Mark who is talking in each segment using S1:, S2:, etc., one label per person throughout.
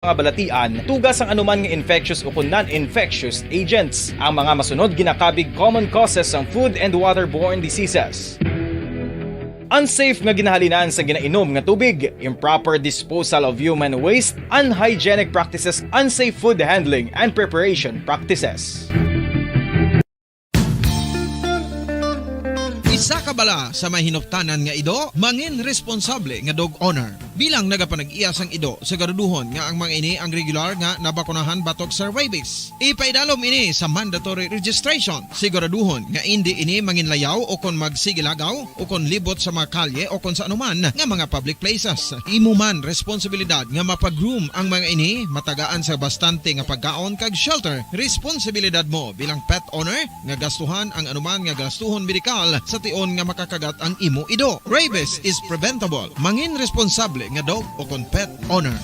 S1: mga balatian, tugas ang anuman nga infectious o kung non-infectious agents. Ang mga masunod ginakabig common causes ng food and waterborne diseases. Unsafe nga ginahalinan sa ginainom nga tubig, improper disposal of human waste, unhygienic practices, unsafe food handling and preparation practices.
S2: Isa ka bala sa may hinuptanan nga ido, mangin responsable nga dog owner. Bilang nagapanag-iya sang ido, siguraduhon nga ang mga ini ang regular nga nabakunahan batok sa rabies. Ipaidalom ini sa mandatory registration. Siguraduhon nga hindi ini manginlayaw o kon magsigilagaw o kon libot sa mga kalye o kon sa anuman nga mga public places. Imo man responsibilidad nga mapag-groom ang mga ini, matagaan sa bastante nga pagkaon kag shelter. Responsibilidad mo bilang pet owner nga gastuhan ang anuman nga gastuhon medikal sa tion nga makakagat ang imo ido. Rabies is preventable. Mangin responsable nga dog o kon pet owner.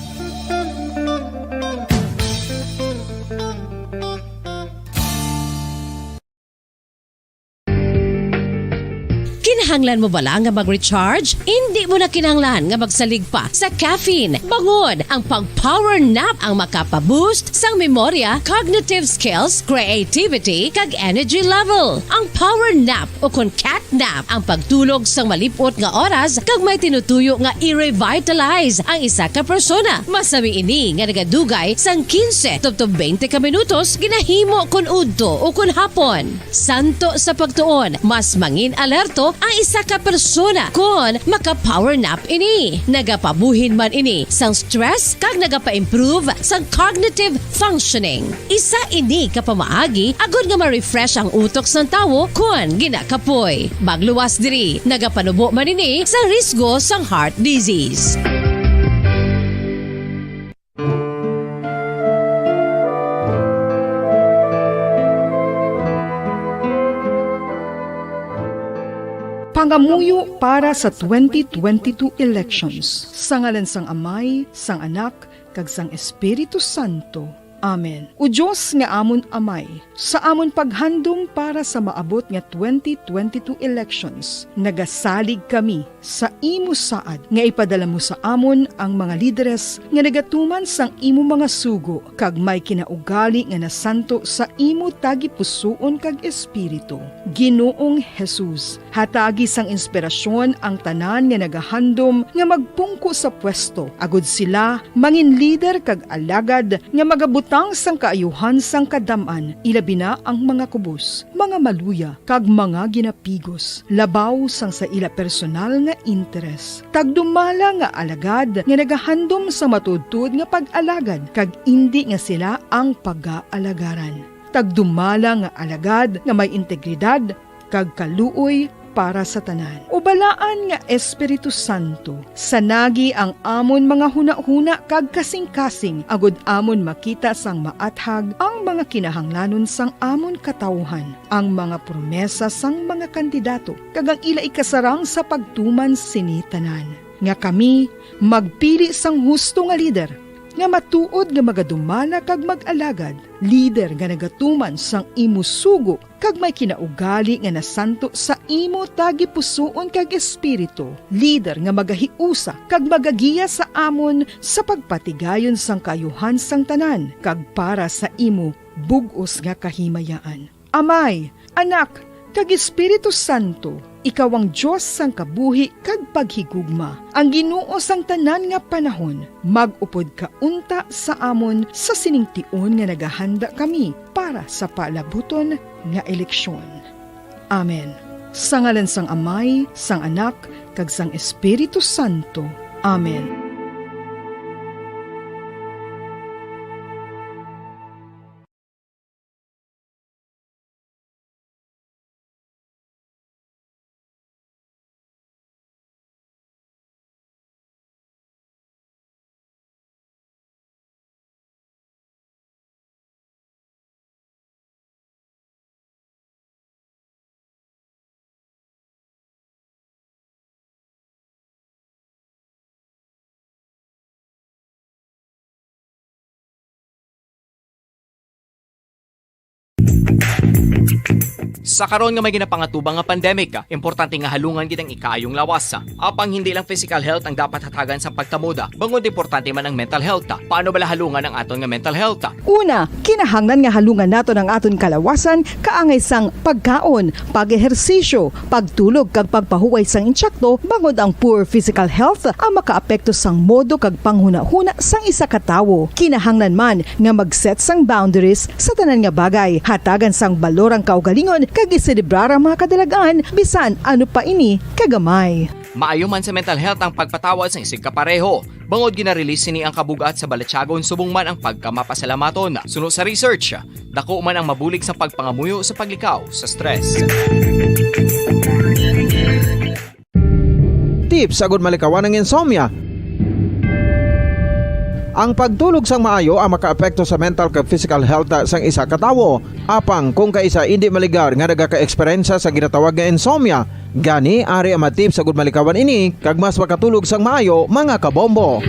S3: Kinahanglan mo bala nga mag-recharge? Hindi mo na kinahanglan nga magsalig pa sa caffeine. Bangod ang pag-power nap ang makapaboost sang memorya, cognitive skills, creativity, kag energy level. Ang power nap o kon cat nap ang pagtulog sang malipot nga oras kag may tinutuyo nga i-revitalize ang isa ka persona. Masabi ini nga nagadugay sang 15 tubtob 20 ka minutos ginahimo kun udto o kun hapon. Santo sa pagtuon, mas mangin alerto ang isa ka persona kung maka-power nap ini. Nagapabuhin man ini sang stress kag nagapa-improve sang cognitive functioning. Isa ini kapamaagi agud nga ma-refresh ang utok sang tawo kung ginakapoy. Magluwas diri, nagapanubo man ini sa risgo sang heart disease.
S4: Pangamuyo para sa 2022 elections. Sa ngalan sang Amay, sang Anak, kag sang Espiritu Santo. Amen. O Diyos nga amon Amay, sa amon paghandom para sa maabot nga 2022 elections, nagasalig kami sa imo saad nga ipadala mo sa amon ang mga lideres nga nagatuman sang imo mga sugo kag may kinaugali nga nasanto sa imo tagipusoon kag espiritu. Ginoong Jesus, hatagi sang inspirasyon ang tanan nga nagahandom nga magpungko sa pwesto, agud sila mangin lider kag alagad nga magabutang sang kaayuhan sang kadaman, ilabi na ang mga kubos, mga maluya kag mga ginapigos, labaw sang sa ila personal nga interes. Tagdumala nga alagad nga nagahandom sa matudtud nga pag-alagad kag indi nga sila ang pag-aalagaran. Tagdumala nga alagad nga may integridad kag kaluoy para sa tanan. Ubalaan nga Espiritu Santo, sanagi ang amon mga huna-huna kag kasing-kasing, agud amon makita sang maathag ang mga kinahanglanon sang amon katawhan, ang mga promesa sang mga kandidato, kag ang ila ikasarang sa pagtuman sini tanan. Nga kami magpili sang husto nga lider, nga matuod nga magadumala kag mag-alagad, lider nga nagatuman sang imo sugo kag may kinaugali nga nasanto sa imo tagipusoon kag espiritu, lider nga magahiusa kag magagiya sa amon sa pagpatigayon sang kayuhan sang tanan kag para sa imo bug-os nga kahimayaan. Amay, Anak, kag Espiritu Santo, ikaw ang Diyos sang kabuhi kag paghigugma. Ang Ginoo sang tanan nga panahon, mag-upod ka unta sa amon sa siningtion nga nagahanda kami para sa palabuton nga eleksyon. Amen. Sa ngalan sang Amay, sang Anak, kag sang Espiritu Santo. Amen.
S5: Sa karon nga may ginapangatubang nga pandemic, importante nga halungan gid ang ikaayong lawas. Apang hindi lang physical health ang dapat hatagan sa pagtamuda, bangod importante man ang mental health. Paano bala halungan ang aton nga mental health?
S4: Una, kinahanglan nga halungan nato ang aton kalawasan kaangay sang pagkaon, pag-ehersisyo, pagtulog kag pagpahuway sang insyakto bangod ang poor physical health ang makaapekto sang modo kag panghuna-huna sang isa ka tawo. Kinahanglan man nga mag-set sang boundaries sa tanan nga bagay, hatagan sang balorang kaugalingon kag iselebrar ang mga kadalagan bisan ano pa ini kagamay.
S5: Maayo man sa mental health ang pagpatawad sa isig kapareho. Bangod gina-release ni ang kabugat sa balatsagon subong man ang pagkamapasalamaton. Suno sa research, dako man ang mabulig sa pagpangamuyo sa paglikaw sa stress.
S2: Tips agud malikawan ng insomnia. Ang pagtulog sang maayo ang makaapekto sa mental kag physical health sang isa ka tawo. Apang kung kaisa hindi maligar nga nagaka-eksperyensya sa ginatawag nga insomnia, gani ari ang tips agud malikawan ini kag mas makatulog sang maayo mga kabombo.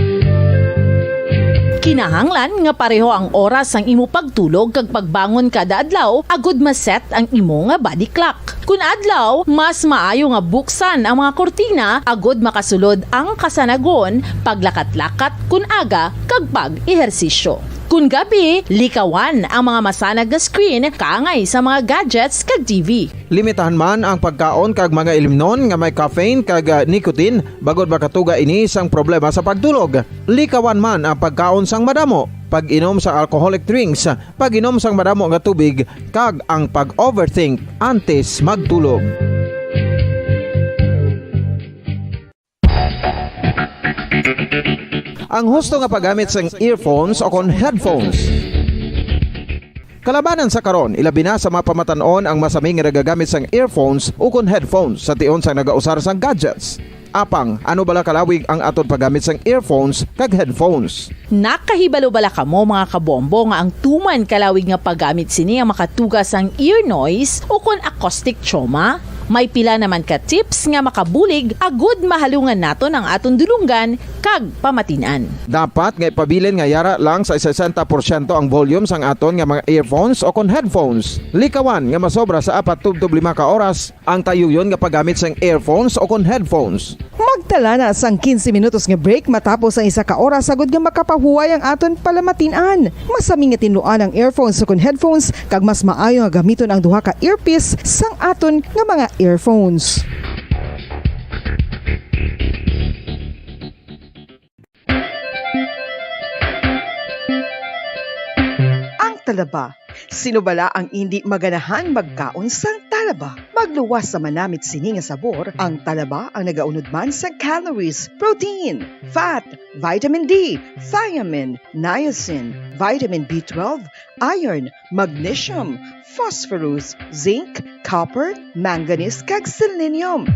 S6: Kinahanglan nga pareho ang oras ang imo pagtulog kag pagbangon kada adlaw agud maset ang imo nga body clock. Kun adlaw, mas maayo nga buksan ang mga kortina agud makasulod ang kasanagon, paglakat-lakat kun aga kag pag-ehersisyo. Kun gabi, likawan ang mga masanag nga screen kaangay sa mga gadgets kag TV.
S2: Limitahan man ang pagkaon kag mga ilimnon nga may caffeine kag nicotine bagod makatuga ini sang problema sa pagtulog. Likawan man ang pagkaon sang madamo, pag-inom sa alcoholic drinks, pag-inom sang madamo nga tubig kag ang pag-overthink antes magtulog. Ang husto nga paggamit sang earphones o kon headphones. Kalabanan sa karon, ilabi na sa mga pamatanon ang masaming nga nagagamit sang earphones o kon headphones sa tion sang nagausar sang gadgets. Apang, ano bala kalawig ang aton paggamit sang earphones kag headphones?
S6: Nakahibalo bala kamo mga kabombo nga ang tuman kalawig nga paggamit sini ang makatugas ang ear noise o kon acoustic trauma? May pila naman ka tips nga makabulig agud mahalungan naton ang aton dulunggan kag pamatinan.
S2: Dapat nga ipabilin nga yara lang sa 60% ang volume sang aton nga mga earphones o kon headphones. Likawan nga masobra sa 4-5 ka oras ang tayuyon nga paggamit sang earphones o kon headphones.
S4: Magtala na sang 15 minutos nga break matapos ang isa ka oras sagud nga makapahuway ang aton palamatinan. Masami nga tinluan ang earphones o kon headphones kag mas maayo nga gamiton ang duha ka earpiece sang aton nga mga earphones. Ang talaba. Sino bala ang hindi maganahan magkaon sang talaba? Magluwas sa manamit sini nga sabor, ang talaba ang nagaunod man sa calories, protein, fat, vitamin D, thiamine, niacin, vitamin B12, iron, magnesium, phosphorus, zinc, copper, manganese kag selenium.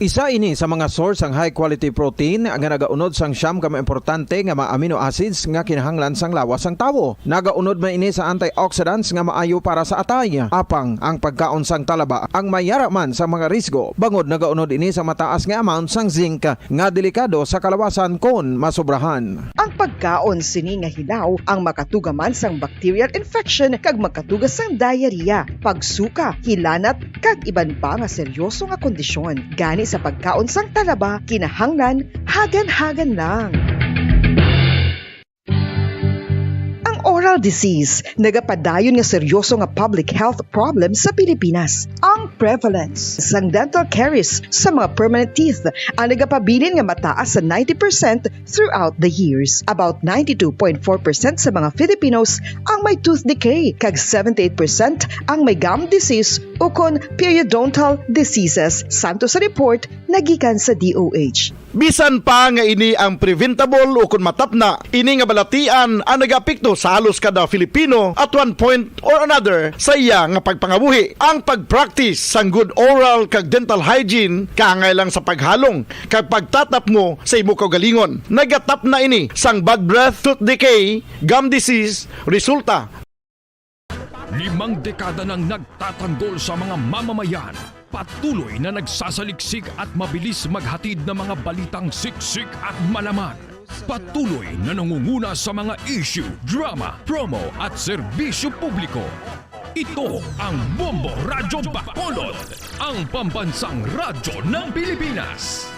S2: Isa ini sa mga source ang high quality protein nga nagaunod sang siyam ka importante nga mga amino acids nga kinahanglan sang lawas sang tawo. Nagaunod man ini sa antioxidants nga maayo para sa atay. Apang ang pagkaon sang talaba ang mayara man sa mga risgo. Bangod nagaunod ini sa mataas nga amount sang zinc nga delikado sa kalawasan kon masobrahan.
S4: Ang pagkaon sini nga hilaw ang makatugaman sang bacterial infection kag makatugas sang diarrhea, pagsuka, hilanat kag iban pa nga seryoso nga kondisyon. Gani sa pagkaon sang talaba, kinahanglan hagan-hagan lang. Oral disease, nagapadayon nga seryoso nga public health problem sa Pilipinas. Ang prevalence sang dental caries sa mga permanent teeth ang nagapabilin nga mataas sa 90% throughout the years. About 92.4% sa mga Filipinos ang may tooth decay, kag 78% ang may gum disease o kon periodontal diseases, santo sa report nagikan sa DOH.
S7: Bisan pa nga ini ang preventable o kung matapna, ini nga balatian ang nagapikto sa halos kada Filipino at one point or another sa iya nga pagpangabuhi. Ang pag-practice sang good oral kag dental hygiene kaangay lang sa paghalong kag pagtatap mo sa imo kaugalingon. Nagatap na ini sang bad breath, tooth decay, gum disease, resulta.
S8: 5 dekada nang nagtatanggol sa mga mamamayan. Patuloy na nagsasaliksik at mabilis maghatid ng mga balitang siksik at malaman. Patuloy na nangunguna sa mga issue, drama, promo at serbisyo publiko. Ito ang Bombo Radyo Bacolod, ang pambansang radyo ng Pilipinas.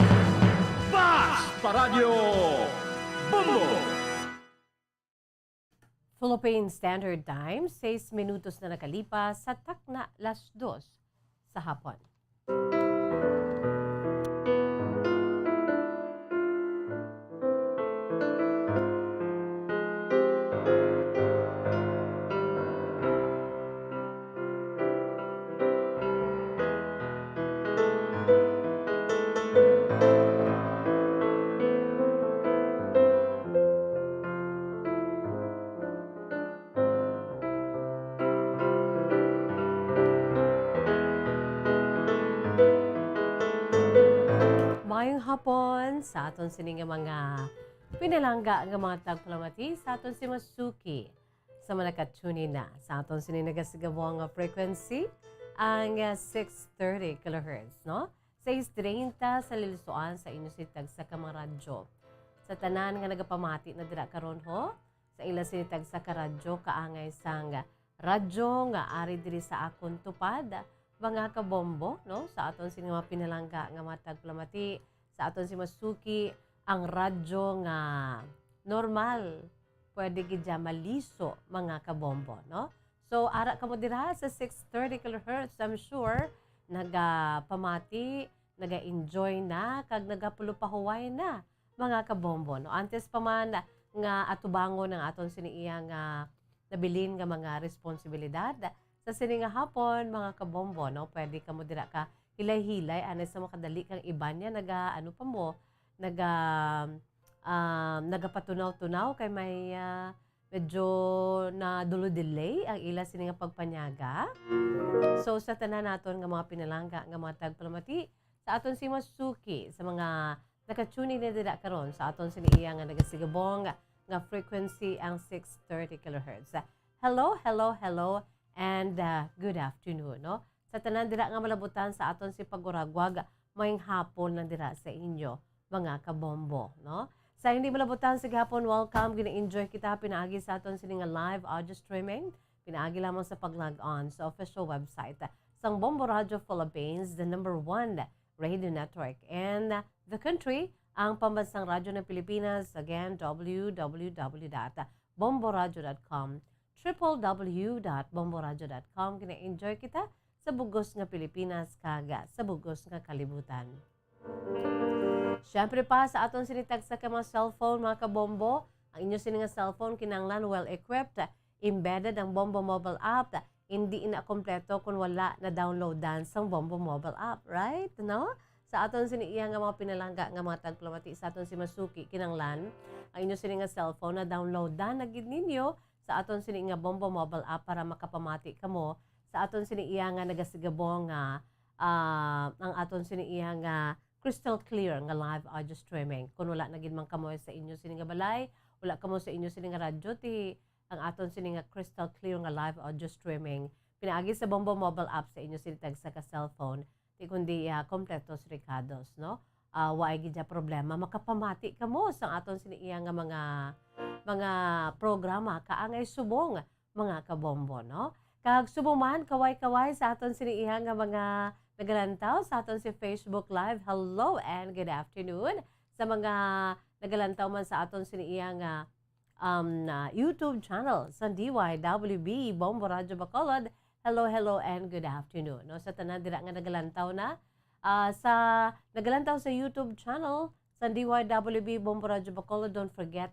S9: Philippine Standard Time, 6 minutos na nakalipas sa takna 2:00 sa hapon. Mayong hapon sa aton sining mga pinalangga nga mga tagpalamati sa aton si Masuki sa manakatuni na sa aton sining nagasigabo nga frequency ang 630 kHz, no? 630 sa lilusuan sa inyo sitag sa kamaradyo. Sa tanan nga nagapamati na dira karon ho, sa ila sinitag sa karadyo kaangay sang radyo nga ari diri sa akon tupad mga kabombo, no? Sa aton sining mga pinalangga nga mga tagpalamati, sa aton si Masuki, ang radyo nga normal, pwede gidya maliso mga kabombo, no? So, ara ka mo dira sa 630 kHz, I'm sure, nagapamati, naga-enjoy na, kag nagapulupahuway na mga kabombo, no? Antes pa man nga atubangon ng aton siniya nga nabilin nga mga responsibilidad, sa sininga hapon, mga kabombo, no? Pwede ka mo dira ka hilay-hilay, anes sa makadali kang iba niya, nagapatunaw-tunaw kay may medyo na dulo-delay ang ila sininga pagpanyaga. So, sa tanan naton nga mga pinalangga, nga mga tagpalamati, sa aton si Masuki, sa mga nakatuni na dira karon sa aton siniya nga nagasigabong nga frequency ang 630 kHz. Hello, hello, hello, and good afternoon, no? Sa tanan dira nga malabutan sa aton si paguragwag, mayong hapon lang dira sa inyo, mga kabombo, no? Sa hindi malabutan sa gihapon, welcome, gina-enjoy kita, pinaagi sa aton sini nga live audio streaming, pinaagi lamang sa pag-log on sa official website sang Bombo Radio Philippines, the #1 radio network in the country, ang pambansang radyo ng Pilipinas, again, www.bomboradio.com, www.bomboradio.com. Kina-enjoy kita sa bugos nga Pilipinas kaga sa bugos nga kalibutan. Siyempre pa sa aton sinitag sa mga cellphone, mga kabombo, ang inyo sininga cellphone kinanglan well-equipped, embedded ang Bombo mobile app, hindi ina kompleto kung wala na downloadan sang Bombo mobile app, right? No? Sa aton siniya nga mga pinalangga nga mga tagpalamati, sa aton si Masuki kinanglan, ang inyo sininga cellphone na downloadan na gid ninyo sa aton sini nga Bombo mobile app para makapamati kamo sa aton sini iya nga nagasigabong nga ang aton sini iya nga crystal clear nga live audio streaming. Kung wala na gid man kamo sa inyo sini nga balay, wala kamo sa inyo sini nga radyo, ti ang aton sini nga crystal clear nga live audio streaming pinaagi sa Bombo mobile app sa inyo sini tag sa ka cellphone, ti kundi kompletos recados, no? Waay gid problema makapamati kamo sa aton sini iya nga mga programa kaangay subong mga kabombo, no? Kag subong man kaway-kaway sa aton siniiha nga mga nagalantaw sa aton si Facebook Live. Hello and good afternoon sa mga nagalantaw man sa aton siniiha nga YouTube channel sa DYWB Bombo Radio Bacolod. Hello, hello and good afternoon, no? Sa tanan dira nga nagalantaw na sa nagalantaw sa YouTube channel sa DYWB Bombo Radio Bacolod, don't forget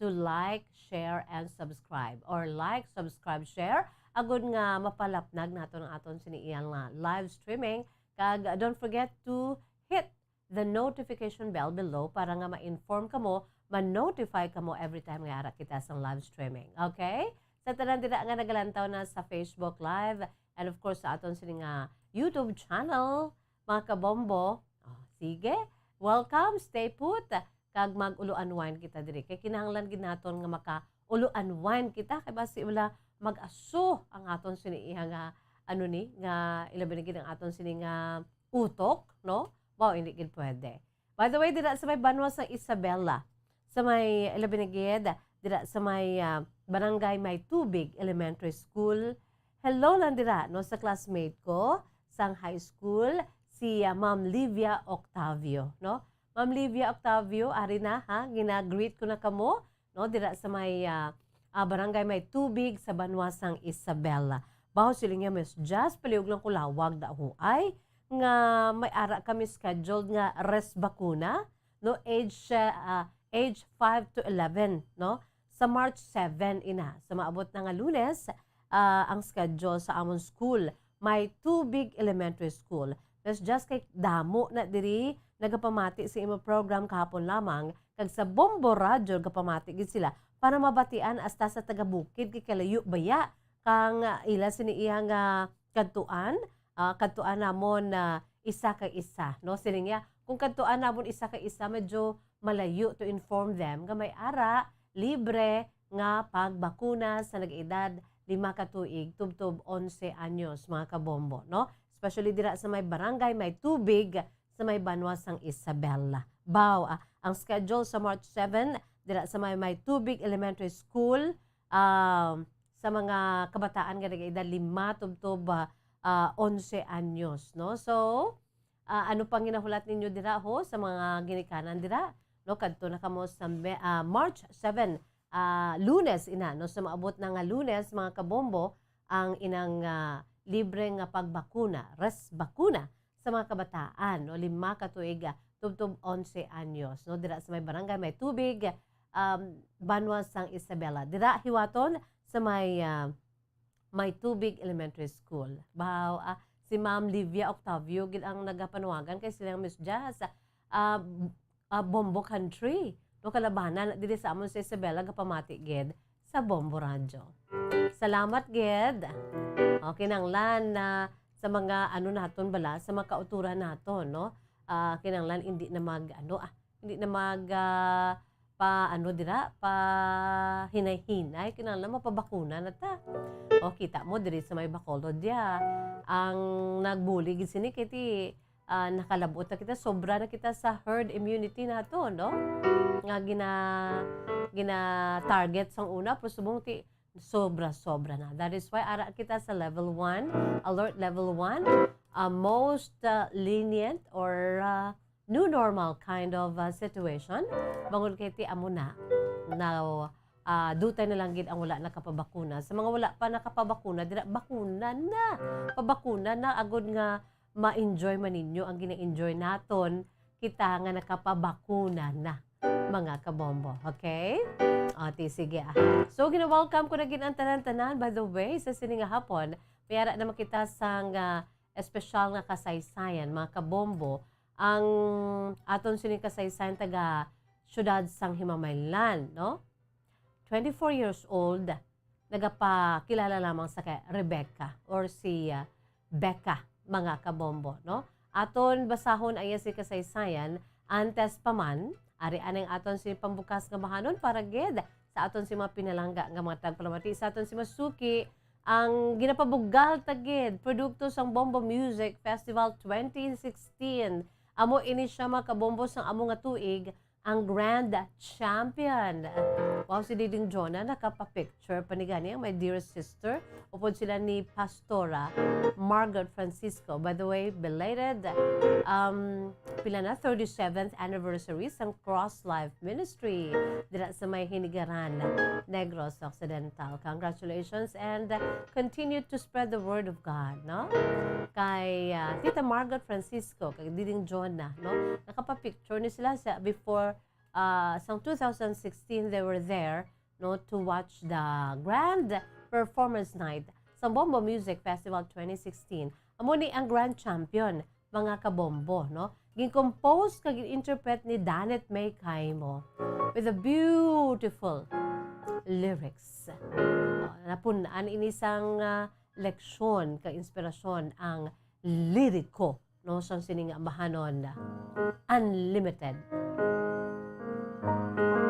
S9: to like, share, and subscribe. Or like, subscribe, share. Agud nga mapalapnag nato ng aton siniiyang live streaming. Kag don't forget to hit the notification bell below para nga ma-inform kamo, ma-notify kamo every time nga ara kita sa live streaming. Okay? Sa tanan dira nga nagalantaw na sa Facebook Live and of course sa aton sini nga YouTube channel, mga kabombo. Sige, welcome, stay put. Kag mag-ulo-unwind kita diri. Kay kinahanglan gid naton nga maka-ulo-unwind kita kay basi wala mag-aso ang aton siniiha nga nga ilabi gid ang aton sini nga utok, no? Wow, hindi gid pwede. By the way, dira sa may banwa sa Isabela, sa may ilabi gid dira sa may Barangay May Tubig Elementary School. hello lang dira no sa classmate ko sang high school si Ma'am Livia Octavio, no? Ma'am Livia Octavio, ari na ha, gina-greet ko na kamo, no? Dira sa may barangay may tubig sa Banwasang Isabela. Baho sila nga mes just paliog lang kulawag da huay nga may ara kami scheduled nga res bakuna, no? Age 5 to 11, no? Sa March 7 ina, sa maabot na nga Lunes, ang schedule sa amon school. May Tubig Elementary School. That's just kay damo na diri nagapamati sa imo program kahapon lamang kag sa Bombo Radio gapamati gid sila para mabatian hasta sa taga-bukid kay kalayo baya kang ila sini iyang kadtuan namon isa ka isa no sini nga kung kadtuan namon isa ka isa medyo malayo to inform them nga may ara libre nga pagbakuna sa nag-edad 5 ka tuig, tubtob 11 anyos, mga kabombo, no? Especially dira sa may barangay, may tubig sa may Banwasang Isabela. Ang schedule sa March 7, dira sa may tubig elementary school, sa mga kabataan nga nag-edad 5, tubtob 11 anyos, no? So, ano pang ginahulat ninyo dira ho sa mga ginikanan dira? No, kadto na kamo sa March 7, Lunes ina no sa maabot na nga Lunes mga kabombo ang inang libre nga pagbakuna res bakuna sa mga kabataan no 5 ka tuig tubtob 11 anyos no dira sa may barangay may tubig Banwasang Isabela dira hiwaton sa may tubig elementary school si Ma'am Livia Octavio gid ang nagapanuwagan kay silang Miss Jazz Bombo Country no kalabanan dili sa amon sa Isabela gapamati gid sa Bombo Radio. Salamat gid. Okay nanglan na sa mga ano naton bala sa mga kauturan naton no. Kinanglan hindi na hinay-hinay kinanglan mapabakuna na ta. O kita mo diri sa may Bacolod dia ang nagbuli gid sini kiti nakalabot na kita sobra na kita sa herd immunity nato no. Nga gina target sang una pero subong ti sobra na. That is why ara kita sa level 1, alert level 1, most lenient or new normal kind of situation. Bangod kay ti amo na dutay na lang gid ang wala nakapabakuna. Sa mga wala pa nakapabakuna, dira bakuna na. Pabakuna na agud nga ma-enjoy man ninyo ang gina-enjoy naton kita nga nakapabakuna na. Mga kabombo, okay? Sige So, gina-welcome ko na gin ang tanan-tanan. By the way, sa sininga hapon, mayara na makita sang espesyal nga kasaysayan, mga kabombo, ang aton sining kasaysayan taga syudad sang Himamaylan, no? 24 years old, nagapakilala lamang sa kay Rebecca or si Becca, mga kabombo, no? Aton basahon ay si kasaysayan, antes pa man, ari anang aton si pambukas nga mahanon para gid sa aton si mga pinalangga nga mga tagpalamati sa aton si Masuki ang ginapabugal tagid produkto sang Bombo Music Festival 2016. Amo ini siya mga kabombo sang amo nga tuig ang Grand Champion. Wow, si Diding Jonah nakapa-picture panigani ang my dear sister. Upod sila ni Pastora Margaret Francisco. By the way, belated pila na 37th anniversary sang Cross Life Ministry dira sa may Hinigaran, Negros Occidental. Congratulations and continue to spread the word of God, no? Kay Tita Margaret Francisco, kay Diding Jonah, no? Nakapa-picture ni sila sa before sang 2016 they were there, no, to watch the grand performance night sa Bombo Music Festival 2016. Amo ni ang grand champion, mga kabombo, no? Gin-compose kag interpret ni Danet May Caimo with a beautiful lyrics. Napunaan inisang leksyon kag inspirasyon ang liriko, no, sang sining amahanon Unlimited.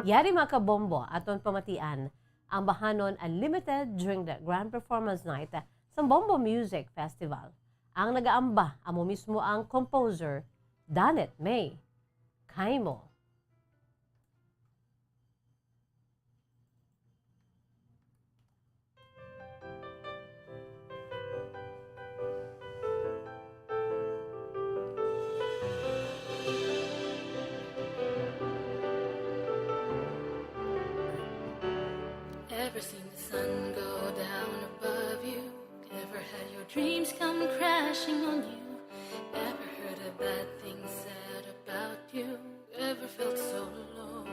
S9: Yari mga kabombo, aton pamatian ang bahanon Unlimited during the Grand Performance Night sa Bombo Music Festival. Ang nagaamba, amo mismo ang composer, Danet May Caimo.
S10: Ever seen the sun go down above you? Ever had your dreams come crashing on you? Ever heard a bad thing said about you? Ever felt so low?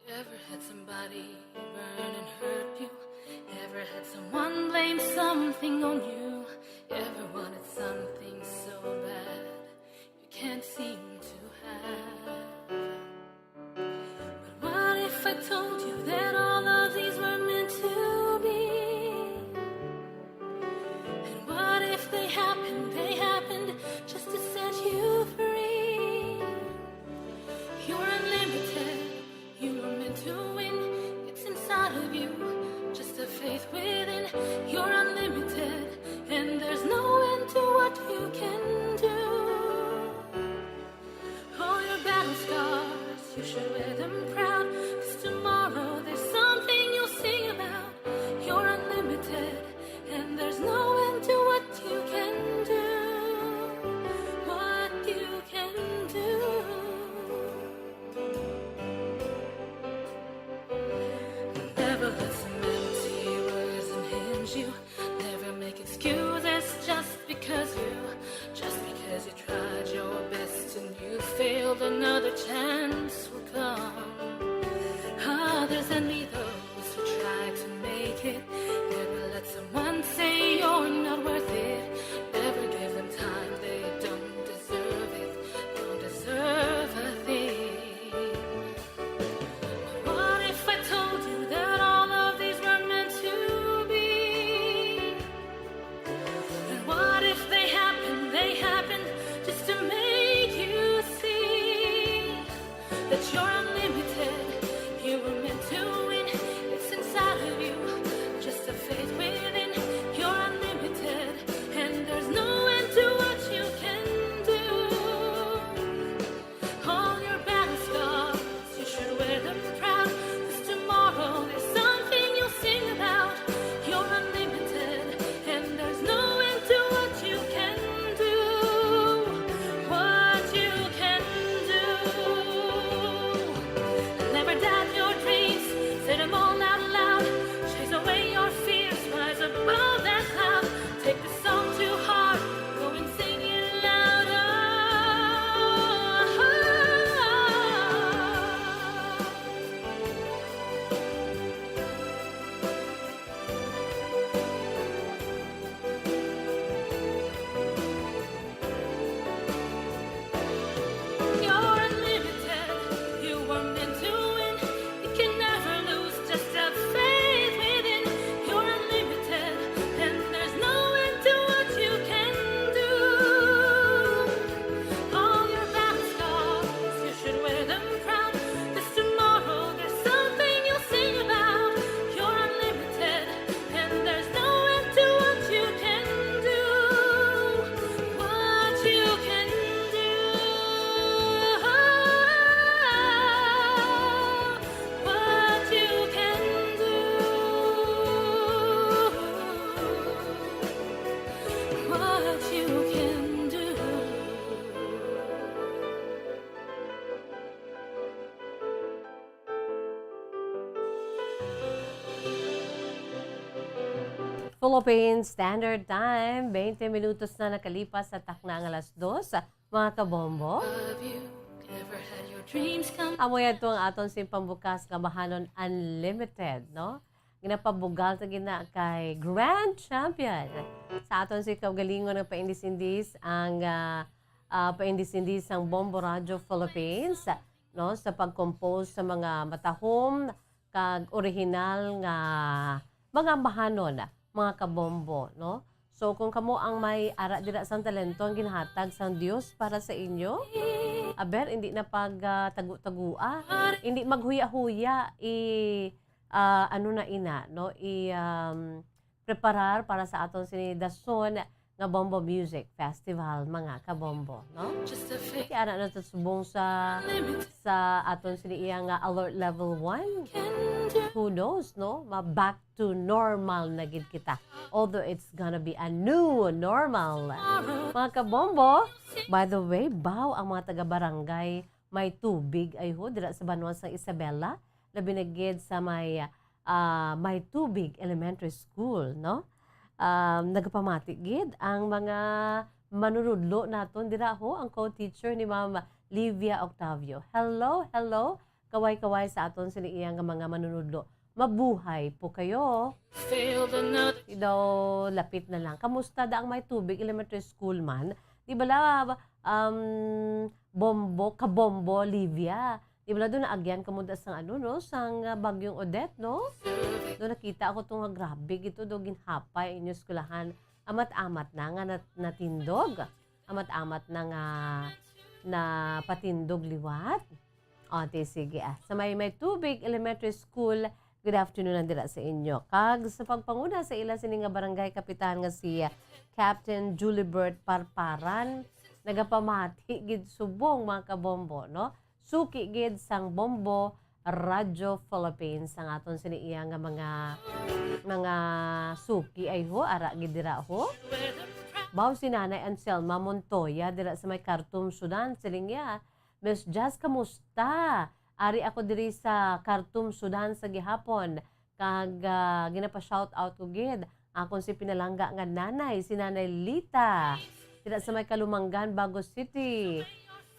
S10: Ever had somebody burn and hurt you? Ever had someone blame something on you? Ever wanted something so bad you can't seem to have? But what if I told you that all of these were meant to be? And what if they happened just to set you free? You're unlimited, you were meant to win. It's inside of you, just a faith within. You're unlimited, and there's no end to what you can do. All your battle scars, you should wear them proud, 'cause tomorrow there's something you'll sing about. You're unlimited, and there's no end to what you can do. What you can do. Never let some empty words unhinge you. Never make excuses just because you tried your best and you failed. Another chance will come. Others envy those who try to make it. Never let someone say you're not worth it. Never give them time, they don't deserve it. Don't deserve a thing. What if I told you that all of these were meant to be? And what if they happened just to make you see that you're unlimited, you were meant to win. It's inside of you, just a faith within. You're unlimited, and there's no end to what you can do. All your battle scars, you should wear them proud, 'cause tomorrow there's something you'll sing about. You're unlimited, and there's no end to what you can do. What you can do. Never doubt your dreams, say them all out loud. Chase away your fears, rise above that cloud. Take the song to heart, go and sing it louder. You're unlimited, you were meant to win. You can never lose, just have faith within. You're unlimited, and there's no end to what you can do. All your battle scars, you should wear them proud, 'cause tomorrow there's something you'll sing about. You're unlimited, and there's no end to what you can do. What you can do. What you can do. What you can do.
S9: Philippine Standard Time, 20 minutos na nakalipas sa takna ng alas 2. Mga kabombo,
S10: Love you. Ever had your dreams come?
S9: amo yan itong aton simpang bukas nga Bahanon Unlimited, no? Ginapabugal ta gina kay Grand Champion. Sa aton si kaugalingon ng paindis-indis ang paindis-indis ang Bombo Radio Philippines, no? Sa pag-compose sa mga matahom kag original nga mga bahanon, mga kabombo, no? So kung kamo ang may ara dira sang talento ang ginhatag sang Dios para sa inyo, aber hindi na tagu-tagua, hindi maghuya-huya ano na ina, no? Preparar para sa aton sinidason nga Bombo Music Festival, mga kabombo, no?
S10: Just a faith
S9: Kaya na subong sa aton siniya nga alert level 1.
S10: can do.
S9: Who knows, no? Back to normal na gid kita. Although it's gonna be a new normal. Mga kabombo, by the way, baw ang mga taga-barangay may tubig ay ho dira sa Banuan sa Isabela. Labi na gid sa may May Tubig Elementary School, no? Nagapamati gid ang mga manunudlo naton dira ho ang co-teacher ni Ma'am Livia Octavio. Hello, hello. Kaway-kaway sa aton sini iyang mga manunudlo. Mabuhay po kayo.
S10: Feel the note.
S9: Daw lapit na lang. Kamusta da ang May Tubig Elementary School man? Di ba la kabombo Livia? Di ba la doon naagyan kamuda sang ano no, sang bagyong Odette no? Doon nakita ako tong grabe gito do ginhapay inyo skulahan. Amat-amat na nga natindog. Amat-amat na nga na patindog liwat. O, sige Sa May Tubig Elementary School, good afternoon nandira sa inyo. Kag sa pagpanguna sa ila sini nga barangay kapitan nga si Captain Julibert Parparan, nagapamati gid subong mga kabombo, no? Suki gid sang Bombo Radio Philippines ang aton sini iya nga mga suki ay ho ara gid dira ho. Baw si Nanay Anselma Montoya dira sa May Khartoum, Sudan, silingya. Miss Jazz, kamusta? Ari ako diri sa Khartoum, Sudan sa gihapon. Kag ginapa-shout out ko gid. Akon si pinalangga nga nanay, si Nanay Lita. Dira sa May Kalumanggan, Bago City.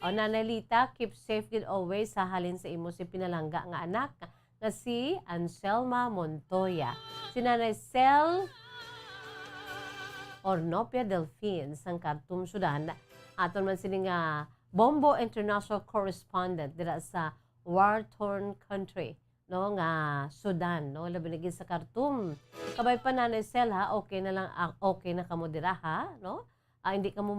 S9: O Nanay Lita, keep safe gid always sa halin sa imo si pinalangga nga anak nga si Anselma Montoya. Si Nanay Sel Ornopia Delphine sang Khartoum, Sudan. Aton man sini nga Bombo International Correspondent dira sa war-torn country, no, nga Sudan, no, labi na gid sa Khartoum. Kabay pa Nanay Sel ha, okay na lang, okay na kamo dira ha, no? Hindi ka mo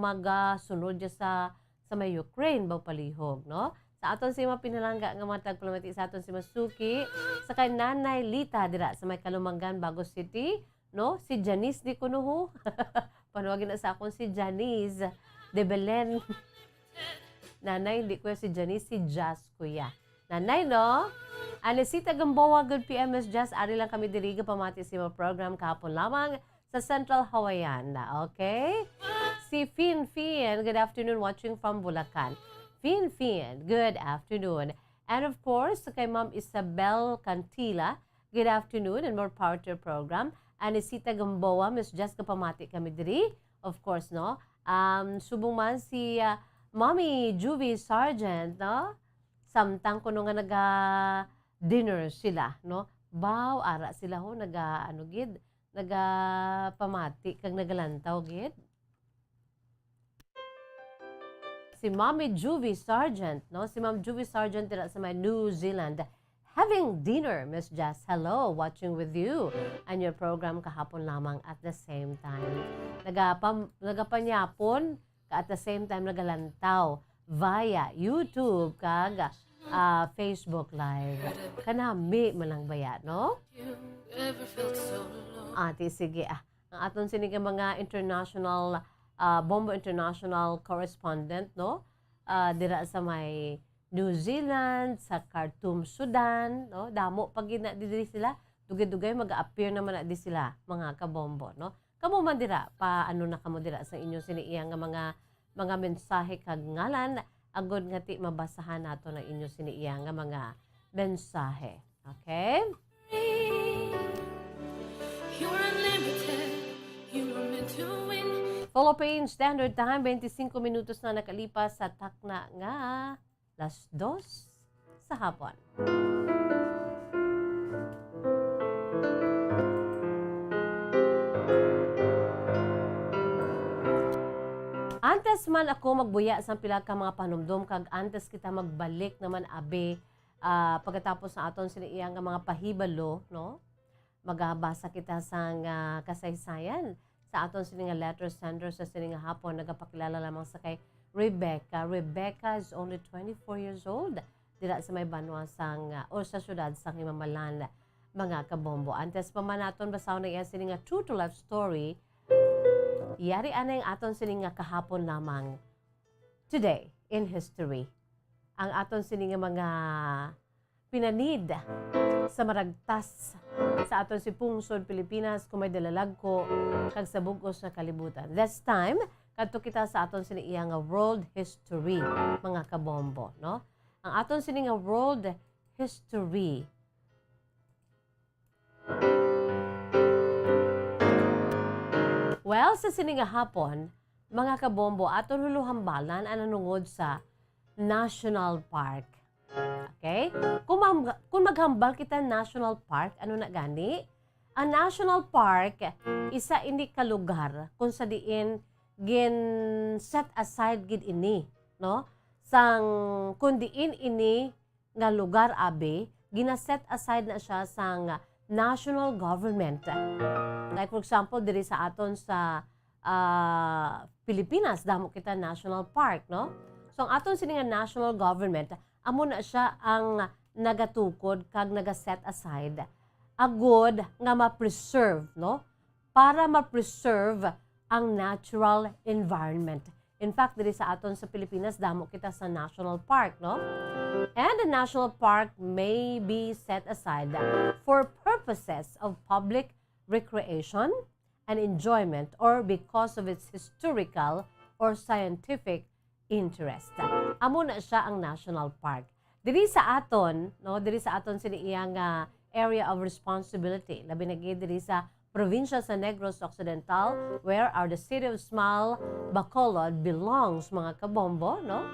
S9: sunod dya sa may Ukraine ba palihog, no? Sa aton si pinalangga nga mga tagpalamati sa aton si Masuki, sa kay Nanay Lita dira sa May Kalumanggan, Bago City, no? Si Janice di kuno ho. Panuwagin na sa akon si Janice de Belen. Nanay, hindi ko si Janice, si Jazz kuya. Nanay, no? Anesita Gamboa, good PMS Jazz. Ari lang kami diriga pamati sa mga program kahapon lamang sa Central Hawaiian. Okay? Si Fin, good afternoon, watching from Bulacan. Fin, good afternoon. And of course, kay Ma'am Isabel Cantila, good afternoon and more power to your program. Anesita Gamboa, Miss Jazz, kapamati kami diri. Of course, no? Subong man si Mommy Juvie Sargent, no? Samtang kuno nga naga-dinner sila, no? Baw, ara sila ho, pamati, kag nagalantaw, gid. Si Mommy Juvie Sargent, no? Si Ma'am Juvie Sargent dira sa May New Zealand. Having dinner, Miss Jess. Hello, watching with you. And your program kahapon lamang at the same time. Nagapanyapon, at the same time nagalantaw via YouTube kag Facebook Live. Kanami malang baya, no?
S10: You ever felt so alone?
S9: Ate, sige. Ang aton sinig mga international, Bombo International Correspondent, no? Dira sa May New Zealand, sa Khartoum, Sudan, no? Damo pag diri sila, dugay-dugay mag-appear naman na di sila, mga kabombo, no? Kamo man dira, paano na kamo dira sa inyo siniiya nga mga mensahe kag ngalan, agod nga ti mabasahan nato na inyo siniiya nga mga mensahe. Okay?
S10: You're unlimited. You were meant to win.
S9: Philippine Standard Time, 25 minutos na nakalipas sa takna nga 2:00 sa hapon. Antes man ako magbuya sa pila ka mga panumdum kag antes kita magbalik naman abe pagkatapos na aton siniiya nga mga pahibalo, no? Magabasa kita sang kasaysayan sa aton sini nga letter sender sa sini nga hapon nagapakilala lamang sa kay Rebecca. Rebecca is only 24 years old. Dira sa may banwa sang o sa syudad sang Himamalan, mga kabombo. Antes pa man naton basaw na iya sini nga true to life story. Yari anay aton sini nga kahapon lamang. Today in history. Ang aton sini nga mga pinanid sa maragtas sa aton si Pungsod, Pilipinas, kung may dalalag ko kag sa bugos na kalibutan. This time, kadto kita sa aton sini iya nga world history, mga kabombo, no? Ang aton sini nga world history Well, sa sininga hapon, mga kabombo, aton huluhambalan ang nanungod sa National Park. Okay? Kung maghambal kita National Park, ano na gani? Ang National Park, isa ini ka lugar kung sa diin gin set aside gid ini, no? Sang kung diin ini nga lugar abi, gina-set aside na siya sang national government. Like for example, diri sa aton sa Pilipinas, damo kita National Park, no? So ang aton sini nga national government, amo na siya ang nagatukod kag naga-set aside agod nga ma-preserve, no? Para ma-preserve ang natural environment. In fact, diri sa aton sa Pilipinas, damo kita sa national park, no? And the national park may be set aside for purposes of public recreation and enjoyment or because of its historical or scientific interest. Amo na siya ang national park. Diri sa aton, no, diri sa aton siniiyang area of responsibility. Labi na gid diri sa probinsya sa Negros Occidental, where the city of Smal, Bacolod belongs, mga kabombo, no?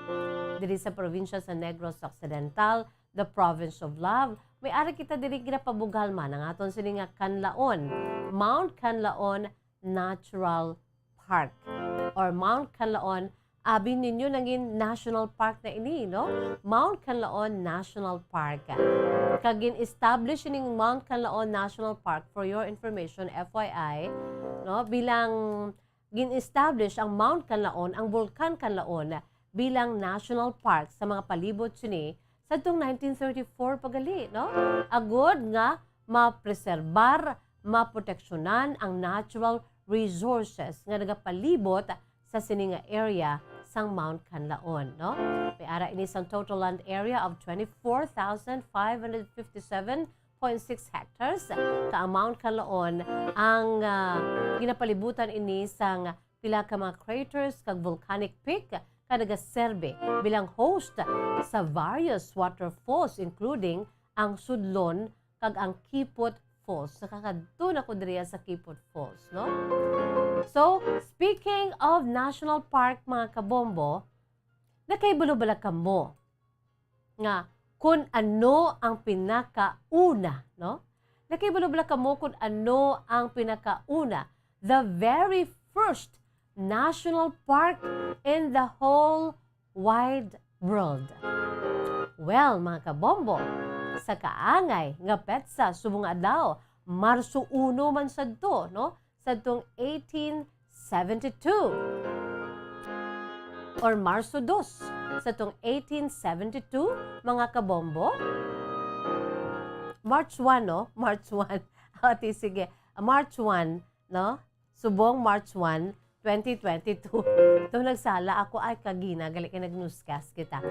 S9: Diri sa probinsya sa Negros Occidental, the province of Love, may ari kita diri ginapabugal man ang aton sini nga Canlaon, Mount Canlaon Natural Park or Mount Canlaon. Abi ninyo naging national park na ini, no? Mount Canlaon National Park. Kagin establish ning Mount Canlaon National Park, for your information, FYI, no? Bilang gin-establish ang Mount Canlaon, ang Bulkan Canlaon, bilang national park sa mga palibot sini sa itong 1934 pagali, no? Agod nga mapreserbar, maproteksyonan ang natural resources nga nagapalibot sa sininga area sang Mount Canlaon, no? May ara ini sang total land area of 24,557.6 hectares. Ka ang Mount Canlaon ang ginapalibutan ini sang pila ka mga craters kag volcanic peak ka nagaserbe bilang host sa various waterfalls including ang Sudlon kag ang Kipot Falls. Nakakadto na ko diriya sa Kipot Falls, no? So, speaking of national park, mga kabombo, nakaibalo-bala ka mo nga kung ano ang pinakauna, no? Nakaibalo-bala ka mo kung ano ang pinakauna, the very first national park in the whole wide world. Well, mga kabombo, sa kaangay nga petsa subong adlaw, Marso 1 man sadto, no? Sadtong 1872 or Marso 2 sadtong 1872, mga kabombo. March 1, no? March 1. Ati, sige. March 1, no? Subong March 1, 2022. Ito nagsala ako, ay kagina, gali ka nag-newscast kita.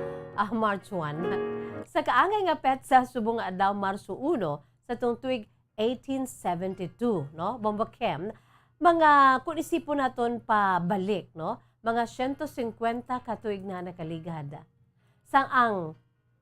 S9: March 1. Sa kaangay nga petsa subong adlaw Marso 1 sa tong tuig 1872, no? Bomba Chem, mga kung isipon naton pa balik, no? Mga 150 katuig na nakaligada. Sang ang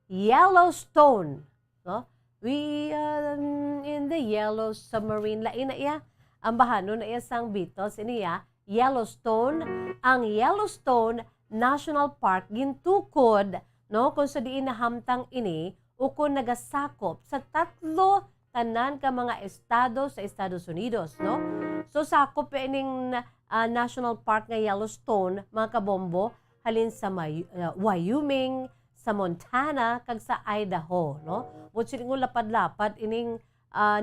S9: Yellowstone, no? We are in the yellow submarine. Lain na iya, ang bahano na iya sang Beatles, iniya, Yellowstone. Ang Yellowstone National Park gintukod, no? Kung sa diin na hamtang ini, o kung nagasakop sa 3 tanan ka mga estado sa Estados Unidos, no? So sakop ining National Park nga Yellowstone, mga kabombo, halin sa Wyoming, sa Montana, kag sa Idaho, no? But siningo lapad-lapad ining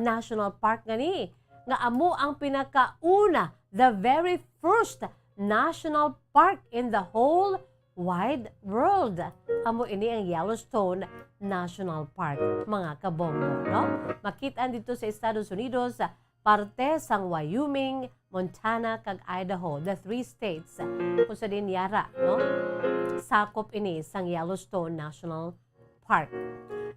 S9: National Park ngani nga amo ang pinakauna, the very first national park in the whole wide world. Amo ini ang Yellowstone National Park, mga kabombo, no? Makitaan dito sa Estados Unidos, parte sang Wyoming, Montana, kag Idaho, the 3 states kung sa din yara, no? Sakop ini sang Yellowstone National Park.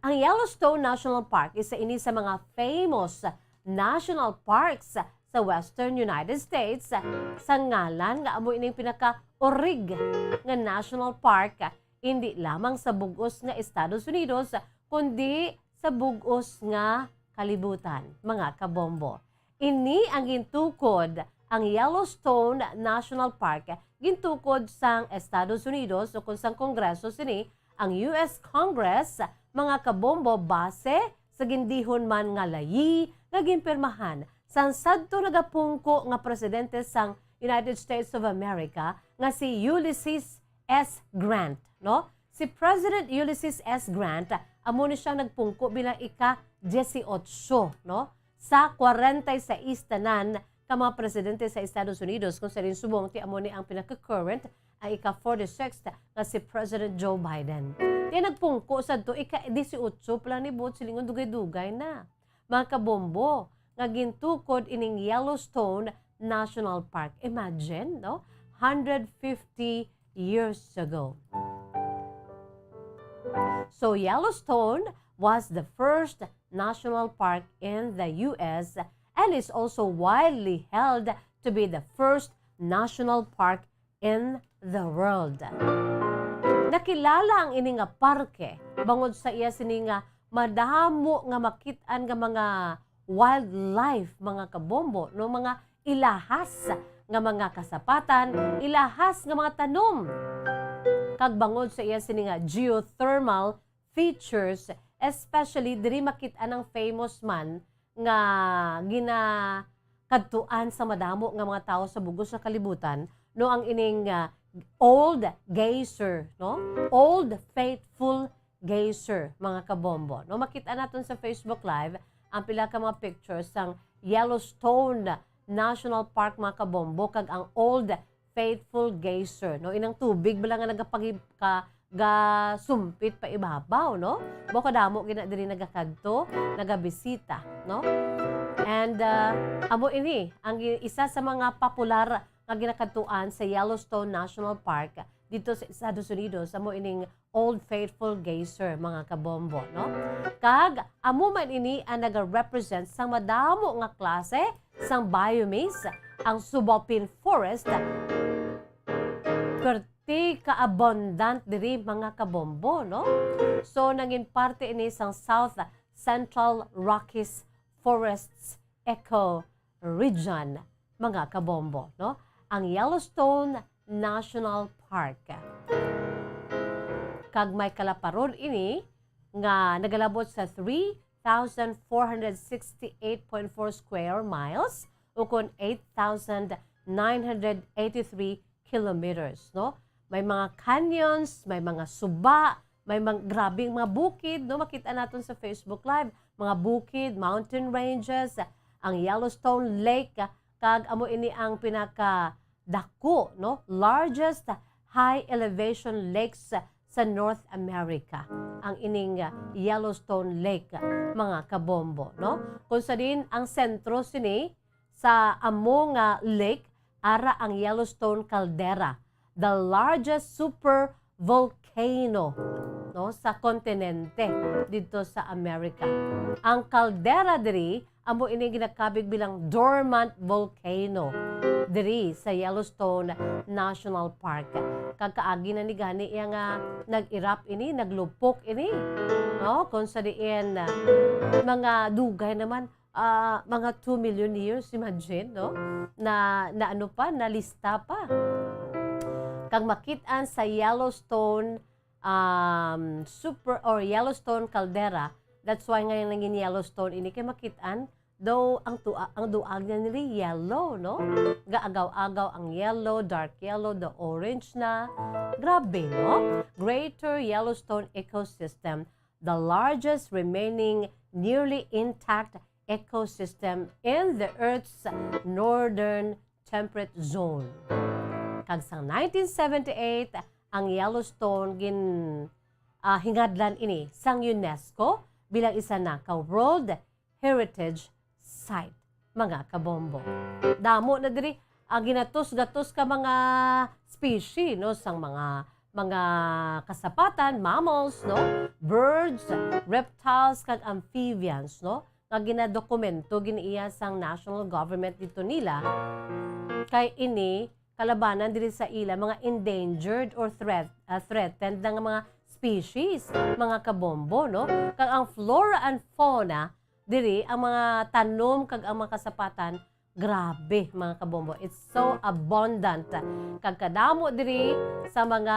S9: Ang Yellowstone National Park isa ini sa mga famous national parks sa Western United States sa ngalan nga amo ining pinaka-orig nga national park hindi lamang sa bugos nga Estados Unidos kundi sa bugos nga kalibutan, mga kabombo. Ini ang gintukod ang Yellowstone National Park gintukod sang Estados Unidos o kung sang Kongreso sini ang US Congress mga kabombo base sa gindihon man nga layi nga ginpirmahan sang sadto nagapungko nga presidente sang United States of America nga si Ulysses S. Grant, no? Si President Ulysses S. Grant amo ni siyang nagpungko bilang ika-18, no? Sa 46 tanan ka mga presidente sa Estados Unidos kung sa rin subong ti amo ni ang pinaka-current ang ika-46 nga si President Joe Biden. Di nagpungko sa to ika-18 pala ni Bot silingon dugay-dugay na. Mga kabombo, nga gintukod ining Yellowstone National Park. Imagine, no? 150 years ago. So Yellowstone was the first national park in the U.S. and is also widely held to be the first national park in the world. Nakilala ang ini nga parke bangod sa iya sini nga madamo nga makit-an nga mga wildlife, mga kabombo, no, mga ilahas nga mga kasapatan, ilahas nga mga tanom. Kag bangod sa iya sini nga geothermal features, especially diri makit-an ang famous man nga ginakadtuan sa madamo nga mga tao sa bugos sa kalibutan, no, ang ining Old Geyser, no? Old Faithful Geyser, mga kabombo. No, makita natin sa Facebook Live ang pila ka mga pictures sang Yellowstone National Park, mga kabombo, kag ang Old Faithful Geyser, no? Inang tubig bala nga nagasumpit pa ibabaw, no? Boko damo gina diri nagakadto, nagabisita, no? And amo ini ang isa sa mga popular nga ginakadtuan sa Yellowstone National Park dito sa Estados Unidos, amo ining Old Faithful Geyser, mga kabombo, no? Kag amo man ini ang naga-represent sa madamo nga klase sang biomass, ang subalpine forest perti ka-abundant diri, mga kabombo, no? So naging parte ini sang South Central Rockies Forests Eco Region, mga kabombo, no? Ang Yellowstone National Park. Kag may kalaparon ini nga nagalabot sa 3,468.4 square miles o kun 8,983 kilometers, no? May mga canyons, may mga suba, may mga grabing mga bukid, no? Makita natin sa Facebook Live, mga bukid, mountain ranges, ang Yellowstone Lake, kag amo ini ang pinaka dako, no, largest high elevation lakes sa North America, ang ining Yellowstone Lake, mga kabombo, no? Kung sa din ang sentro sini sa amo nga lake ara ang Yellowstone Caldera, the largest super volcano, no, sa kontinente dito sa Amerika. Ang caldera diri amo ini ginakabig bilang dormant volcano diri sa Yellowstone National Park. Kagkaagi na ni gani iya nga nag-erupt ini, naglupok ini, no? Kung sa diin mga dugay naman mga 2 million years, imagine, no? Na ano pa, na lista pa. Kag makitaan sa Yellowstone Yellowstone Caldera, that's why ngayon naging Yellowstone ini kay makitaan, though ang duag niya nili yellow, no? Gaagaw-agaw ang yellow, dark yellow, the orange na. Grabe, no? Greater Yellowstone Ecosystem, the largest remaining nearly intact ecosystem in the Earth's northern temperate zone. Kag sa 1978, ang Yellowstone hingadlan ini sang UNESCO bilang isa na ka World Heritage Site, mga kabombo. Damo na diri ginatos-gatos ka mga species, no, sang mga kasapatan, mammals, no, birds, reptiles kag amphibians, no, nga ginadokumento giniiya sang national government dito nila kay ini kalabanan diri sa ila mga endangered or threatened nga mga species, mga kabombo, no? Kag ang flora and fauna diri ang mga tanom kag ang mga kasapatan Grabe mga kabombo. It's so abundant. Kagkadamo diri sa mga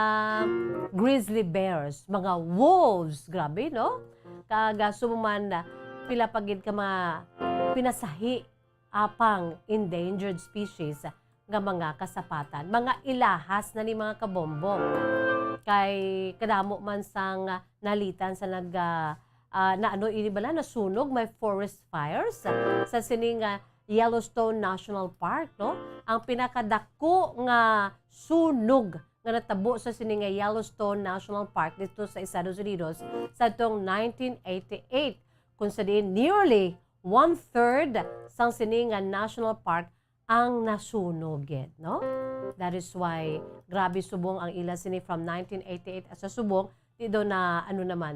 S9: grizzly bears, mga wolves. Grabe, no? Kaga sumuman na pila pagid ka mga pinasahi apang endangered species nga mga kasapatan. Mga ilahas na ni mga kabombo. Kay kadamo man sang nalitan sa nasunog, may forest fires sa sining Yellowstone National Park, no? Ang pinakadako nga sunog nga natabo sa sining Yellowstone National Park dito sa Estados Unidos sa tong 1988, kung sa diin nearly 1/3 sang sining National Park ang nasunogin, no? That is why grabe subong ang ila sini from 1988 sa subong dito na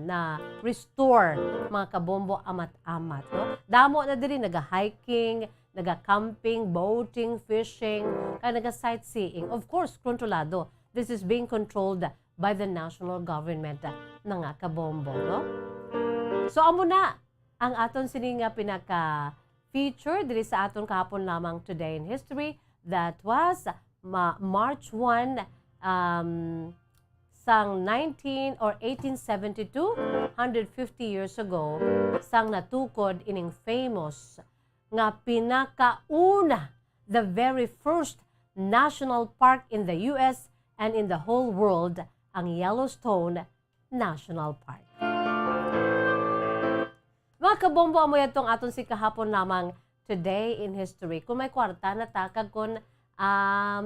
S9: na restore mga kabombo amat-amat, no? Damo na diri naga-hiking, naga-camping, boating, fishing, kaya naga-sightseeing. Of course, kontrolado. This is being controlled by the national government mga kabombo, no? So amo na ang aton sini nga pinaka-feature diri sa aton kahapon lamang Today in History. That was March 1 sang 1872, 150 years ago, sang natukod ining famous nga pinakauna, the very first national park in the US and in the whole world, ang Yellowstone National Park. Mga kabombo, amo yatong aton si kahapon lamang Today in History. Kung may kwarta na takag kung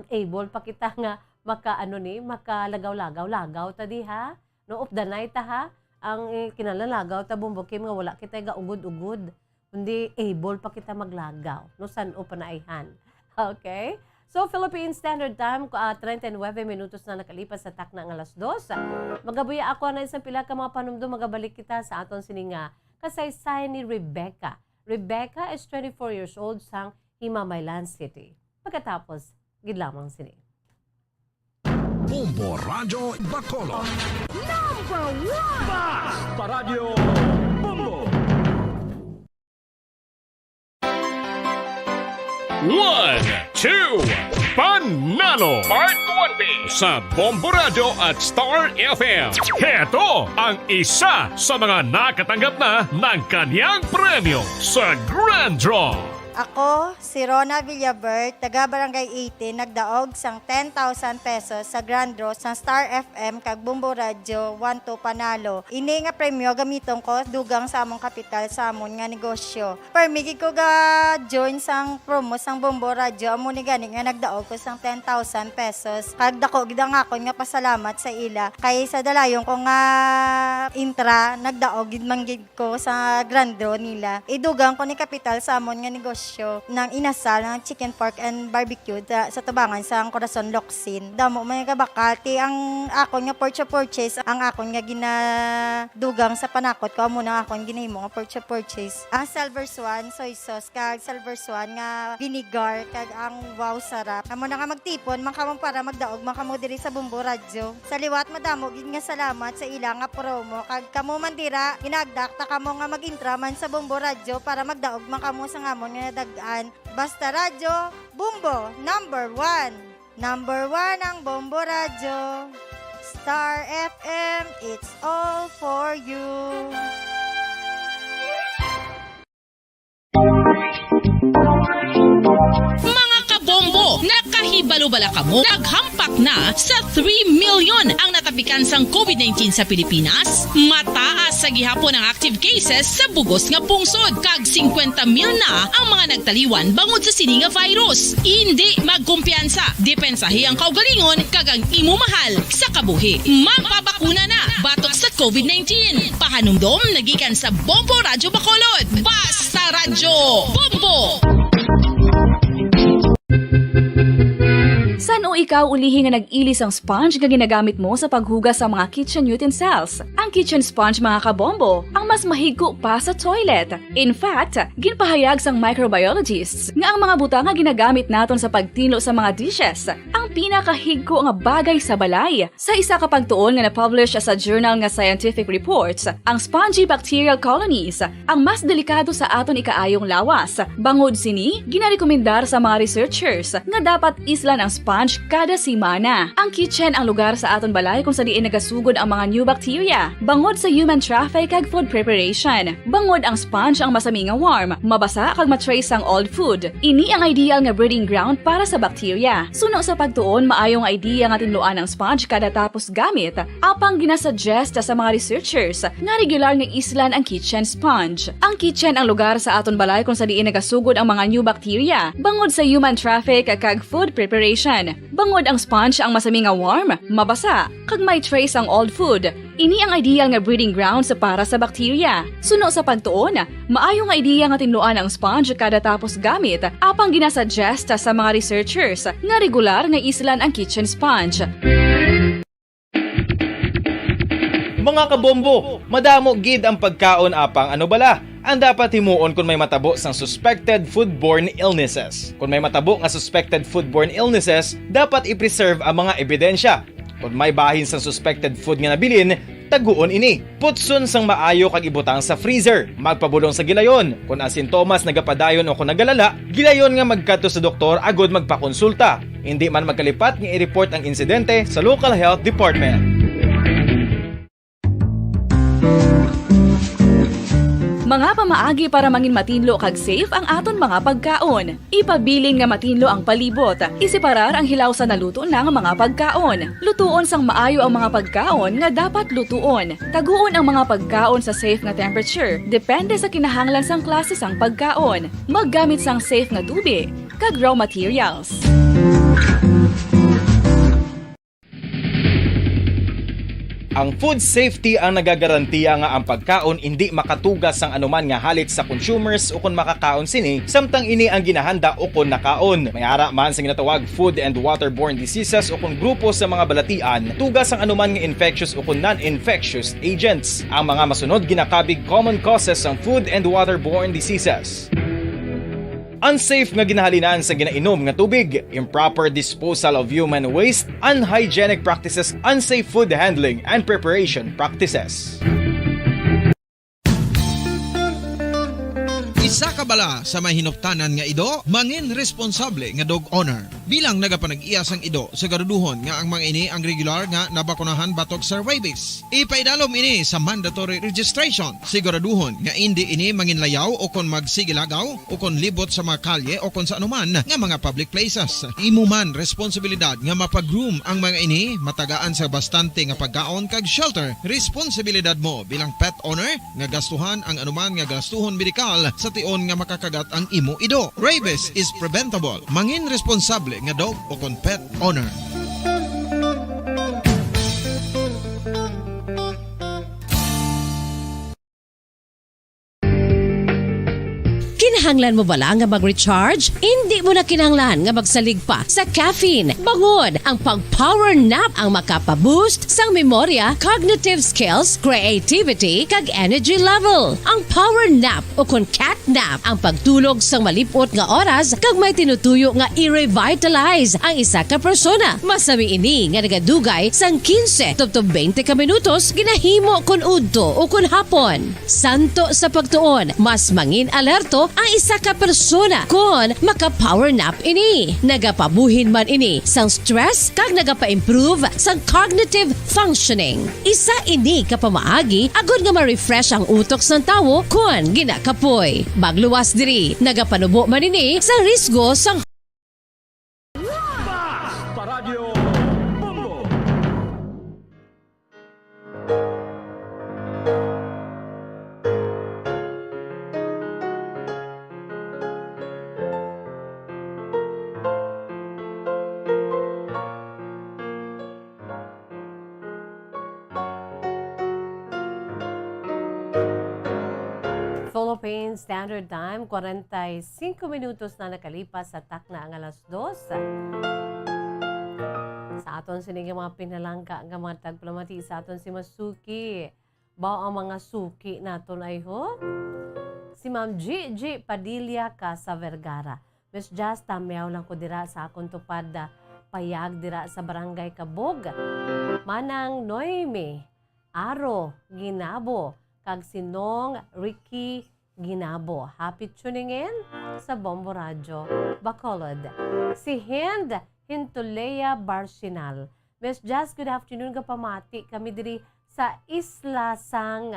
S9: able pa kita nga makalagaw-lagaw ta di ha? No, of the night ta ha? Ang kinalalagaw ta bombo kim nga wala kita ga ugod-ugod. Kundi able pa kita maglagaw. No, san o panaihan. Okay? So, Philippine Standard Time, 39 minutos na nakalipas sa takna ng alas 2. Magabuya ako na isang pila ka mga panumdo, magabalik kita sa aton sininga kasaysayan ni Rebecca. Rebecca is 24 years old sang Himamaylan City. Pagkatapos, gidlamang sini.
S8: Bombo Radio Bacolod.
S10: Number 1!
S8: Basta Radio Bombo! 1, 2, Panalo! Part 1B sa Bombo Radio at Star FM. Heto ang isa sa mga nakatanggap na ng kanyang premyo sa Grand Draw.
S11: Ako, si Rona Villabert, taga Barangay 18, nagdaog sang 10,000 pesos sa Grand Draw sa Star FM kag Bombo Radio 1-2 Panalo. Ini nga premyo gamiton ko dugang sa among kapital sa amon nga negosyo. Permigi ko ga join sang promo sang Bombo Radio, amo ni gani nga nagdaog ko sang 10,000 pesos. Kag dako gid ang akon nga pasalamat sa ila kay sa dalayon ko nga intra nagdaog gid manggid ko sa Grand Draw nila. Idugang ko ni kapital sa amon nga negosyo ng inasal ng chicken pork and barbecue sa tabangan sa Corazon Locsin. Damo may kabakati ang akon nga purchase ang akon nga ginadugang sa panakot ko amo na akon ginahimo nga purchase. Ang silver swan soy sauce kag silver swan nga vinegar kag ang wow sarap. Amo na nga magtipon man kamo para magdaog man kamo diri sa Bombo Radio. Sa liwat madamo gid nga salamat sa ila nga promo kag kamo man dira ginagdak ta kamo nga mag-intra man sa Bombo Radio para magdaog man kamo sa ngamon nga dagaan. Basta Radyo, Bombo, number 1. Number 1 ang Bombo Radio. Star FM, it's all for you.
S12: Mga kabombo, nakahibalo-bala kamo, naghampak na sa 3 million ang natapikan sang COVID-19 sa Pilipinas. Mataas sa gihapon ang active cases sa bugos nga pungsod. Kag 50 mil na ang mga nagtaliwan bangod sa sini nga virus. Hindi magkumpiyansa, depensahi ang kaugalingon kag ang imo mahal sa kabuhi. Magpabakuna na batok sa COVID-19. Pahanumdom nagikan sa Bombo Radio Bacolod. Basta Radio Bombo!
S6: San o
S13: ikaw ulihi nga nag-ilis ang sponge nga ginagamit mo sa paghugas sa mga kitchen utensils. Ang kitchen sponge mga kabombo, ang mas mahigko pa sa toilet. In fact, ginpahayag sang microbiologists nga ang mga butang nga ginagamit naton sa pagtilo sa mga dishes ang pinakahigko nga bagay sa balay. Sa isa ka pagtuon nga na-publish sa journal nga Scientific Reports, ang spongy bacterial colonies ang mas delikado sa aton ikaayong lawas. Bangod sini, ginarekomendar sa mga researchers nga dapat islan ang sponge kada simana. Ang kitchen ang lugar sa aton balay kung sa diin nagasugod ang mga new bacteria. Bangod sa human traffic kag food preparation. Bangod ang sponge ang masami nga warm, mabasa kag matrace ang old food. Ini ang ideal nga breeding ground para sa bacteria. Suno sa pagtuon, maayong idea nga tinluan ang sponge kada tapos gamit. Apang ginasuggest sa mga researchers nga regular nga islan ang kitchen sponge. Ang kitchen ang lugar sa aton balay kung sa diin nagasugod ang mga new bacteria. Bangod sa human traffic kag food preparation. Bangod ang sponge ang masami nga warm, mabasa, kag may trace ang old food. Ini ang ideal nga breeding ground sa para sa bacteria. Suno sa pagtuon, maayong idea nga tinluan ang sponge kada tapos gamit. Apang ginasuggest sa mga researchers nga regular nga islan ang kitchen sponge.
S1: Mga kabombo, madamo gid ang pagkaon apang ano bala. Ang dapat himuon kung may matabo sang suspected foodborne illnesses. Kung may matabo nga suspected foodborne illnesses, dapat i-preserve ang mga ebidensya. Kung may bahin sang suspected food nga nabilin, taguon ini. Putson sang maayo kag ibutang sa freezer. Magpabulong sa gilayon. Kung ang sintomas nagapadayon o kung nagalala, gilayon nga magkadto sa doktor agod magpakonsulta. Hindi man magkalipat nga i-report ang insidente sa local health department.
S13: Mga pamaagi para mangin matinlo kag safe ang aton mga pagkaon. Ipabilin nga matinlo ang palibot. Isiparar ang hilaw sa naluto na nga mga pagkaon. Lutuon sang maayo ang mga pagkaon nga dapat lutuon. Taguon ang mga pagkaon sa safe nga temperature. Depende sa kinahanglan sang klase sang pagkaon. Maggamit sang safe nga tubig kag raw materials.
S1: Ang food safety ang nagagarantiya nga ang pagkaon hindi makatugas sang anuman nga halit sa consumers o kung makakaon sini, samtang ini ang ginahanda o kung nakaon. May ara man sa ginatawag food and waterborne diseases o kung grupo sa mga balatian, tugas ang anuman nga infectious o kung non-infectious agents. Ang mga masunod ginakabig common causes ng food and waterborne diseases. Unsafe nga ginahalinan sa ginainom nga tubig, improper disposal of human waste, unhygienic practices, unsafe food handling and preparation practices.
S2: Isa ka bala sa may hinuptanan nga ido, mangin responsable nga dog owner. Bilang nagapanag-iya sang ido, siguraduhon nga ang mga ini ang regular nga nabakunahan batok sa rabies. Ipaidalom ini sa mandatory registration. Siguraduhon nga hindi ini manginlayaw o kon magsigilagaw o kon libot sa mga kalye o kon sa anuman nga mga public places. Imo man responsibilidad nga mapag-groom ang mga ini, matagaan sa bastante nga pagkaon kag shelter. Responsibilidad mo bilang pet owner nga gastuhan ang anuman nga gastuhon medikal sa tion nga makakagat ang imo ido. Rabies is preventable. Mangin responsable nga dog o kon pet owner.
S3: Kinahanglan mo bala nga mag-recharge? Hindi mo na kinahanglan nga magsalig pa sa caffeine. Bangod ang pag-power nap ang makapaboost sang memorya, cognitive skills, creativity, kag energy level. Ang power nap o kung cat nap ang pagtulog sang malipot nga oras kag may tinutuyo nga i-revitalize ang isa ka persona. Masami ini nga nagadugay sang 15 to 20 ka minutos ginahimo kun udto o kun hapon. Santo sa pagtuon, mas mangin alerto ang isa ka persona kung maka-power nap ini. Nagapabuhin man ini sang stress kag nagapa-improve sang cognitive functioning. Isa ini kapamaagi agud nga ma-refresh ang utok sang tawo kung ginakapoy. Magluwas diri, nagapanubo man ini sa risgo sang
S9: Philippine Standard Time, 45 minutos na nakalipas sa takna ang alas 2. Sa aton sini nga mga pinalangka nga mga tagplamati sa aton si Masuki. Bao ang mga suki naton ay ho? Si Ma'am Gigi Padilla Casa Vergara. Miss Jazz, tamiyaw lang ko dira sa akong tupad payag dira sa Barangay Kabog. Manang Noemi Aro Ginabo kag sinong Ricky Ginabo. Happy tuning in sa Bombo Radio Bacolod. Si Hind Hintulea Barsinal. Miss Jazz, good afternoon, kapamati kami diri sa Isla Sang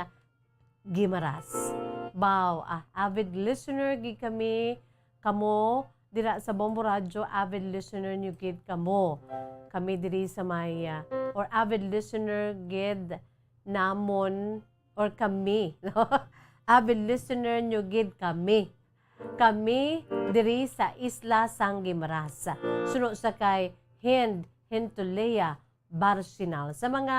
S9: Gimaras. Bao, avid listener gid kami kamo dira sa Bombo Radio, avid listener nyo gid kamo. Kami diri sa may or avid listener gid namon or kami, no? Avid listener nyo gid kami. Kami diri sa Isla Sang Gimaras. Sunod sa kay Hind Hintulea Barsinal. Sa mga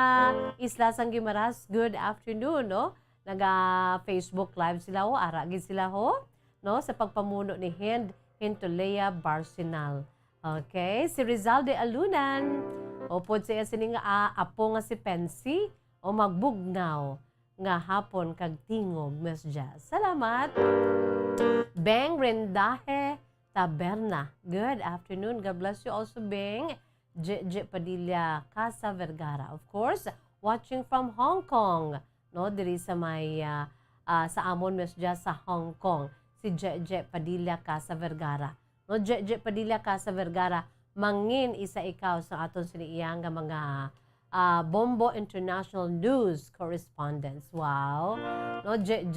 S9: Isla Sang Gimaras, good afternoon, no? Naga-Facebook Live sila ho, aragin sila ho, no? Sa pagpamuno ni Hind Hintulea Barsinal. Okay, si Rizal de Alunan. Upod siya sini nga apo nga si Pensi o magbugnaw nga hapon kag tingog, Miss Jazz. Salamat. Beng Rendaje Taberna. Good afternoon. God bless you also, Beng. J. Padilla Casa Vergara. Of course, watching from Hong Kong. No, diri sa may sa amon Miss Jazz sa Hong Kong. Si J. Padilla Casa Vergara. No, J. Padilla Casa Vergara, mangin isa ikaw sa aton siniiyang nga mga Bombo International News Correspondents. Wow. No, J.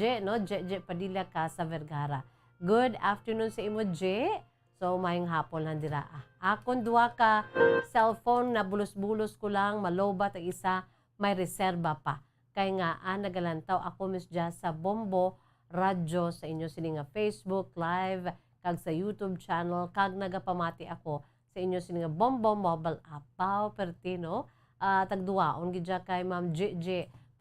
S9: Padilla Casa Vergara. Good afternoon sa imo, J. So, mayong hapon lang dira. Akon duwa ka cellphone na bulos-bulos ko lang, malobat ang isa, may reserba pa. Kaya nga, nagalantaw ako, Miss Jazz, sa Bombo Radio sa inyo sini nga Facebook Live, kag sa YouTube channel, kag nagapamati ako sa inyo sini nga Bombo Mobile App. Pao, pertino, tagduwaon gidya kay Ma'am J.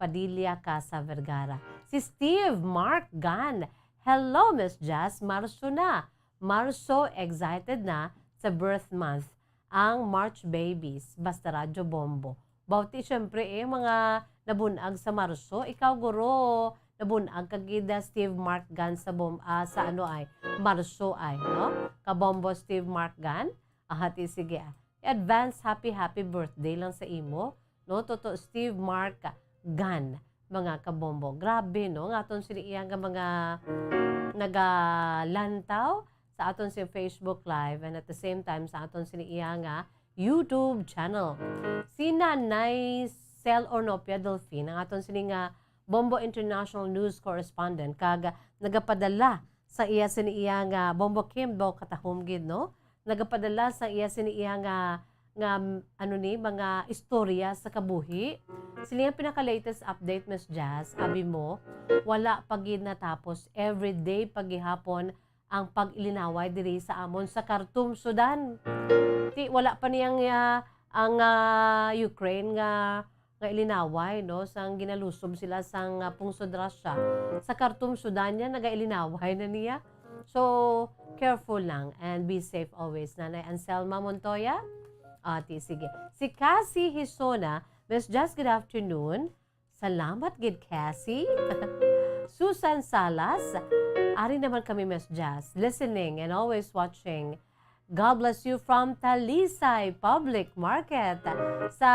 S9: Padilla Casa Vergara. Si Steve Mark Gan. Hello, Miss Jazz. Marso na. Marso, excited na sa birth month ang March babies. Basta Radyo Bombo. Bauti, syempre, mga nabunag sa Marso. Ikaw, guro, nabunag kagida Steve Mark Gan sa sa ano ay, Marso ay, no? Kabombo Steve Mark Gan. Ahati, sige. Advance happy birthday lang sa imo, no? Toto Steve Mark Gan, mga kabombo. Grabe, no? Nga aton sila iyang mga nagalantaw sa aton si Facebook Live and at the same time sa aton sila iyang YouTube channel. Si Nanay Cel Ornopia Delphine, ang aton sila nga Bombo International News Correspondent, kag nagapadala sa iya sini iyang Bombo Kimbo katahumgid, no? Nagapadala sa iya sini iyang ano ni mga istorya sa kabuhi. Sila yung pinaka-latest update, Miss Jazz, abi mo, wala pagid natapos everyday pagihapon ang pag-ilinaway diri sa amon sa Khartoum, Sudan. Wala pa niyang ang Ukraine nga ilinaway, no, sang ginalusob sila sang pungsod Russia. Sa Khartoum, Sudan niya nagailinaway na niya. So, careful lang and be safe always. Nanay Anselma Montoya. Sige. Si Cassie Hisona, Miss Jazz, good afternoon. Salamat, gid Cassie. Susan Salas, ari naman kami, Miss Jazz, listening and always watching. God bless you from Talisay Public Market. Sa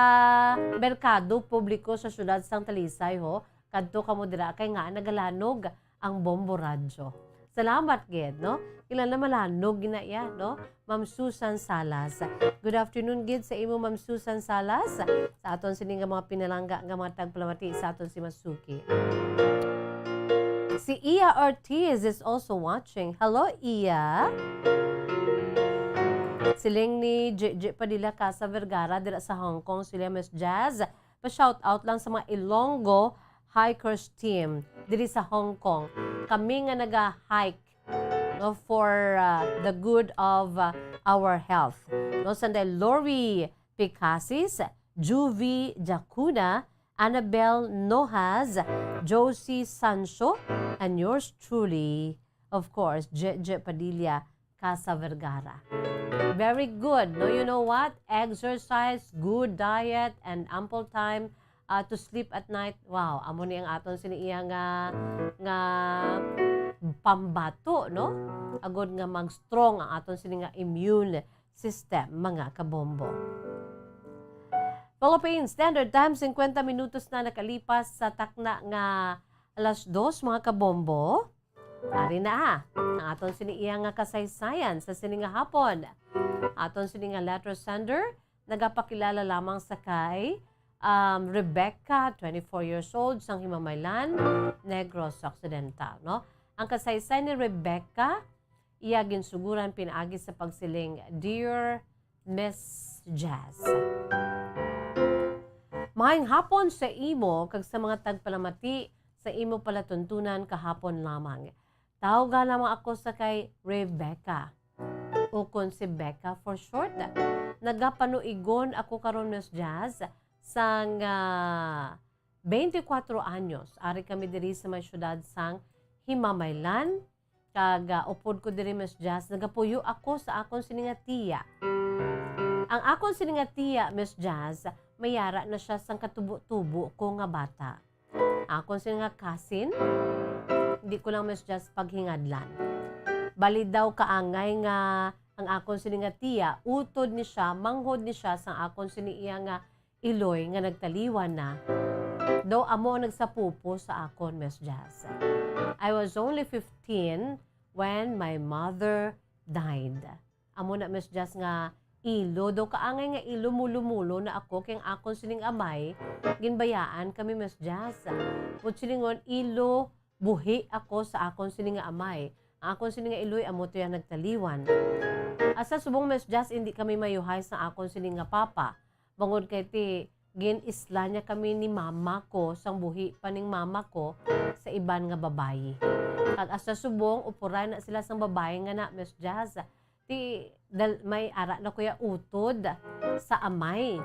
S9: merkado publiko sa syudad sang Talisay, ho. Kadto kamo dira kay nga nagalanog ang Bombo Radio. Salamat, gid, no? Ilan na malanog gina iya, no? Ma'am Susan Salas. Good afternoon, gid, sa imo, Ma'am Susan Salas. Sa aton sini nga mga pinalangga nga mga tagpalamati sa aton si Masuki. Si Ia Ortiz is also watching. Hello, Ia. Siling ni J. Padilla Casa Vergara dira sa Hong Kong, sila Miss Jazz. Pa-shout out lang sa mga Ilonggo hikers team diri sa Hong Kong. Kami nga naga-hike, no, for the good of our health. No, sanday Lori Picasis, Juvie Jacuna, Annabelle Nohas, Josie Sancho, and yours truly, of course, J. Padilla Casa Vergara. Very good. No, you know what? Exercise, good diet, and ample time to sleep at night. Wow, amo ni ang aton siniiya nga pambato, no? Agod nga mag-strong ang aton sini nga immune system, mga kabombo. Philippine Standard Time, 50 minutos na nakalipas sa takna nga alas 2, mga kabombo. Ari na ang aton siniiya nga kasaysayan sa sini nga hapon. Aton sini nga letter sender, nagapakilala lamang sa kay Rebecca, 24 years old, sang Himamaylan, Negros Occidental. No? Ang kasaysayan ni Rebecca, iya ginsuguran pinaagi sa pagsiling, Dear Miss Jazz. Mahing hapon sa imo, kag sa mga tagpalamati, sa imo palatuntunan kahapon lamang. Tawag lamang ako sa kay Rebecca. Ukon si Becca for short. Nagapanuigon ako karon Miss Jazz sang 24 anyos. Ari kami diri sa may syudad sang Himamaylan. Kag upod ko diri Miss Jazz, nagapuyo ako sa akon sininga tiya. Ang akon sininga tiya Miss Jazz, mayara na siya sang katubo-tubo ko nga bata. Akon sininga cousin, hindi ko lang Miss Jazz paghingadlan. Bali daw kaangay nga ang akon sininga tiya, utod ni siya, manghod ni siya sang akon siniiya nga iloy nga nagtaliwan na. Daw amo nagsapupo sa akon Miss Jazz. I was only 15 when my mother died. Amo na Miss Jazz nga ilo, daw kaangay nga ilo mulo-mulo na ako kay akon sining amay, ginbayaan kami Miss Jazz. Put siningon ilo, buhi ako sa akon sining amay. Ang akon sining iloy amo to yang nagtaliwan. Asa subong Miss Jazz, hindi kami mayuhay sa akon sining papa. Bangod kay ti gin-isla niya kami ni mama ko, sang buhi pa ning mama ko sa iban nga babayi. Kag asa subong, upuray na sila sang babayi nga na, Miss Jazz. Ti, may ara na kuya utod sa amay.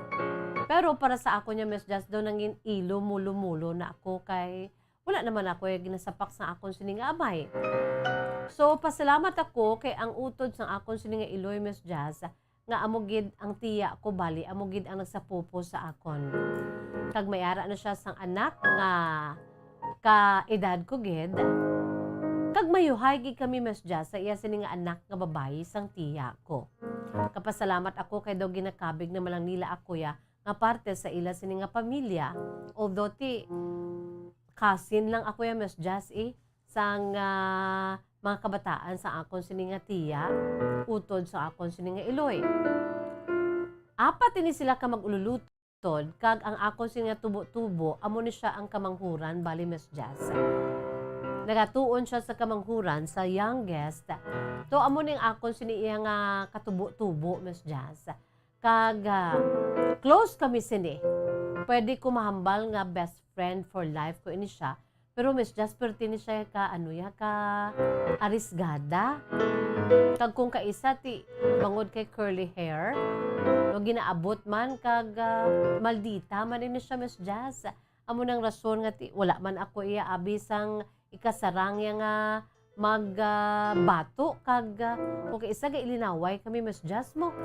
S9: Pero para sa ako niya, Miss Jazz, daw nangin ilo, mulo-mulo na ako kay wala naman ako ginasapak sa akon sining amay. So, pasalamat ako kay ang utod sa akon sining iloy, Miss Jazz, nga amugid ang tiya ko bali, amugid ang nagsapupo sa akon. Kag mayara na siya sang anak nga ka-edad ko gid. Kag mayuhay gid kami Miss Jazz sa iya sini nga anak nga babayi sang tiya ko. Kapasalamat ako kay daw ginakabig na malang nila ako ya nga parte sa ila sini nga pamilya. Although ti cousin lang ako ya Miss Jazz sang mga kabataan sa akon sini nga tiya, utod sa akon sini nga iloy. Apat ini sila ka magululutod, kag ang akon sini nga tubo-tubo, amo ni siya ang kamanghuran, bali Miss Jazz. Nagatuon siya sa kamanghuran sa youngest. To amo ning akon sini iya nga katubo-tubo, Miss Jazz. Kag close kami sini. Pwede ko mahambal nga best friend for life ko ini siya. Pero Miss Jazz, pertini siya ka arisgada. Kag kung kaisa ti bangod kay curly hair, no ginaabot man kag maldita man ini siya Miss Jazz. Amo nang rason nga ti wala man ako iya abisang ikasarang nga magbato kag kung kaisa ga ilinaway kami Miss Jazz mo.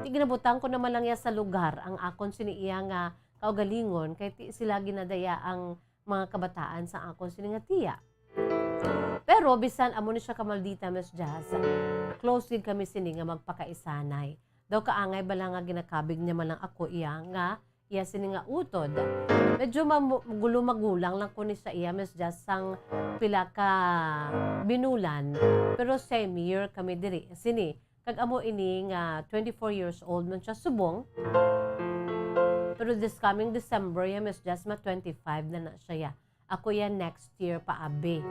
S9: Ti ginabutan ko naman lang ya sa lugar ang akon siniiya nga kaugalingon kay ti sila ginadaya ang mga kabataan sa akon sini nga tiya. Pero bisan amo ni siya kamaldita Miss Jazz, close din kami sini nga magpakaisanay. Daw kaangay bala nga ginakabig niya man lang ako iya nga iya sini nga utod. Medyo magulo-magulang lang ko ni sa iya Miss Jazz sang pila ka binulan. Pero same year kami diri sini. Kag amo ini nga 24 years old man siya subong. Pero this coming December, ya Miss Jazz, 25 na siya ya. Ako yan next year pa, abi.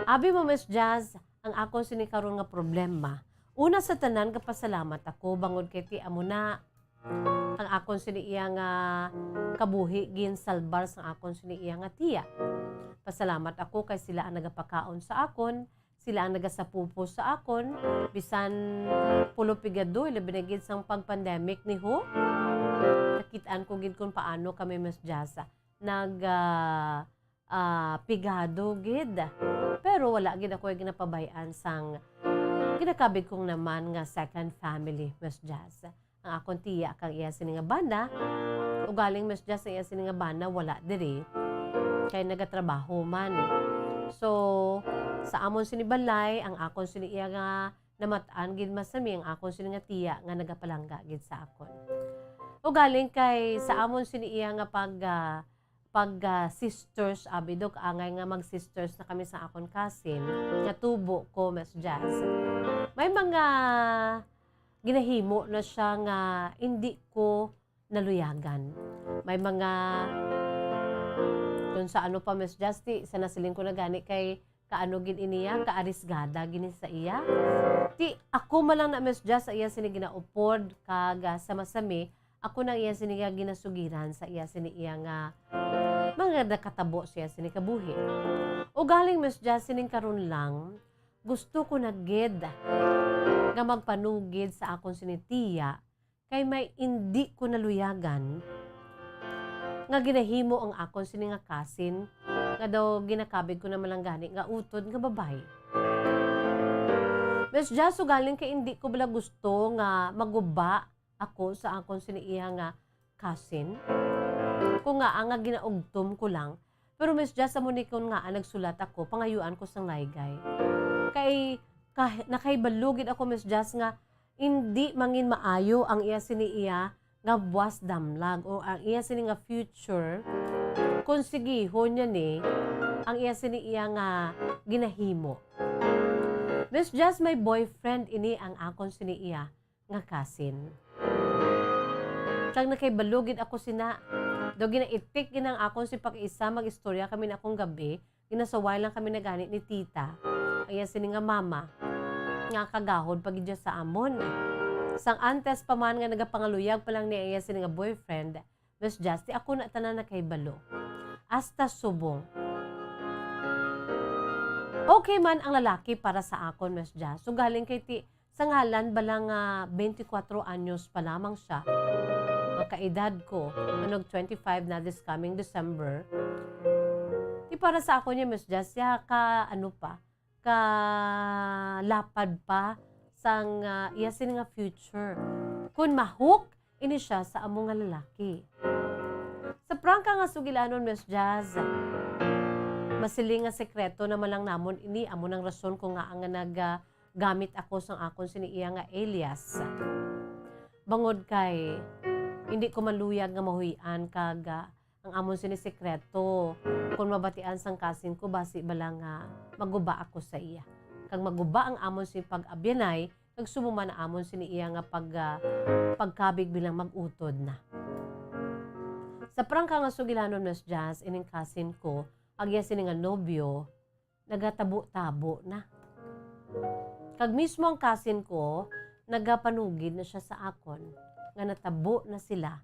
S9: Abi mo, Miss Jazz, ang ako sinikaroon nga problema. Una sa tanan, kapasalamat ako, bangod kay ti amo na. Ang akon siniiya nga kabuhi, gin salbar sa akon siniiya nga tiya. Pasalamat ako kay sila ang nagapakaon sa akon. Sila ang nagasapupo sa akon, bisan pulo pigado, ilabinagid sang pag-pandemic ni ho. Nakitaan ko gid kung paano kami Miss Jazz pigado gid. Pero wala gid ako ginapabayan sang ginakabig kong naman nga second family, Miss Jazz. Ang akong tiya kang iya sini nga bana, ugaling Miss Jazz iya sini nga bana wala diri kay nagatrabaho man. So sa amon sini balay, ang akon sini iya nga namataan gid masami, ang akon sini nga tiya nga nagapalangga gid sa akon. Ugaling kay sa amon sini iya nga sisters abidok angay nga mag sisters na kami sa akon cousin nga tubo ko, Miss Jazz. May mga ginahimo na siya nga hindi ko naluyagan. May mga kung sa ano pa, Miss Jazz, sa nasiling ko na gani kay kaano gin iniya, kaarisgada gini sa iya. Ti ako malang na, Miss Jazz, sa iya sini ginaupod kaga sa masami, ako na iya sini ginasugiran sa iya sini iya nga mga nakatabo siya sini kabuhi. O galing, Miss Jazz, sining karon lang, gusto ko na gid nga magpanugid sa akong sinitiya kay may hindi ko naluyagan nga ginahimo ang akong sini nga kasin nga daw ginakabig ko na malanggani nga utod nga babay. Miss Jazz, so galing kay hindi ko bala gusto nga maguba ako sa akong siniiya nga kasin. Kung nga ang ginaugtom ko lang. Pero Miss Jazz, sa munikon nga nagsulat ako, pangayuan ko sang laygay. Kay nakaibalugid ako, Miss Jazz, nga hindi mangin maayo ang iya siniiya nga buwas damlag o ang iya sini nga future kung sigihon niya ni ang iya siniiya nga ginahimo. Miss Jazz, may boyfriend ini ang akon siniiya nga kasin. Kag nakaibalugid ako sina do ginaitik ginang akon si pag-isa mag-istorya kami na akong gabi, ginasaway lang kami na ganit ni tita. Iya sini nga mama nga kagahod pag idya sa amon. Sang antes pa man nga nagapangaluyag pa lang ni iya sini nga boyfriend, Miss Jazz, ti ako na tanan nakaibalo. Hasta subong. Okay man ang lalaki para sa akon, Miss Jazz. So galing kay ti sa ngalan balang 24 anyos pa lamang siya. Kaedad ko, manog 25 na this coming December. Di para sa ako niya, Miss Jazz, ka lapad pa sang iya sini nga future. Kung mahuk, ini siya sa among nga lalaki. Sa prangka nga sugilanon, Miss Jazz, masiling nga sekreto na malang namon ini, amo ng rason ko nga ang naggamit ako sang akon siniiya nga alias. Bangod kay hindi ko maluyag nga mahuyan kaga ang amon sinisekreto. Kung mabatian sang kasin ko, basi bala nga maguba ako sa iya. Kag maguba ang amon si pag-abyanay, kag sumuman ang amon sini iya nga pagkabig bilang mag-utod na. Sa prangka nga sugilanon, Miss Jazz, ining kasin ko, agya sini nga nobyo, nagatabo-tabo na. Kag mismo ang kasin ko, nagapanugid na siya sa akon, nga natabo na sila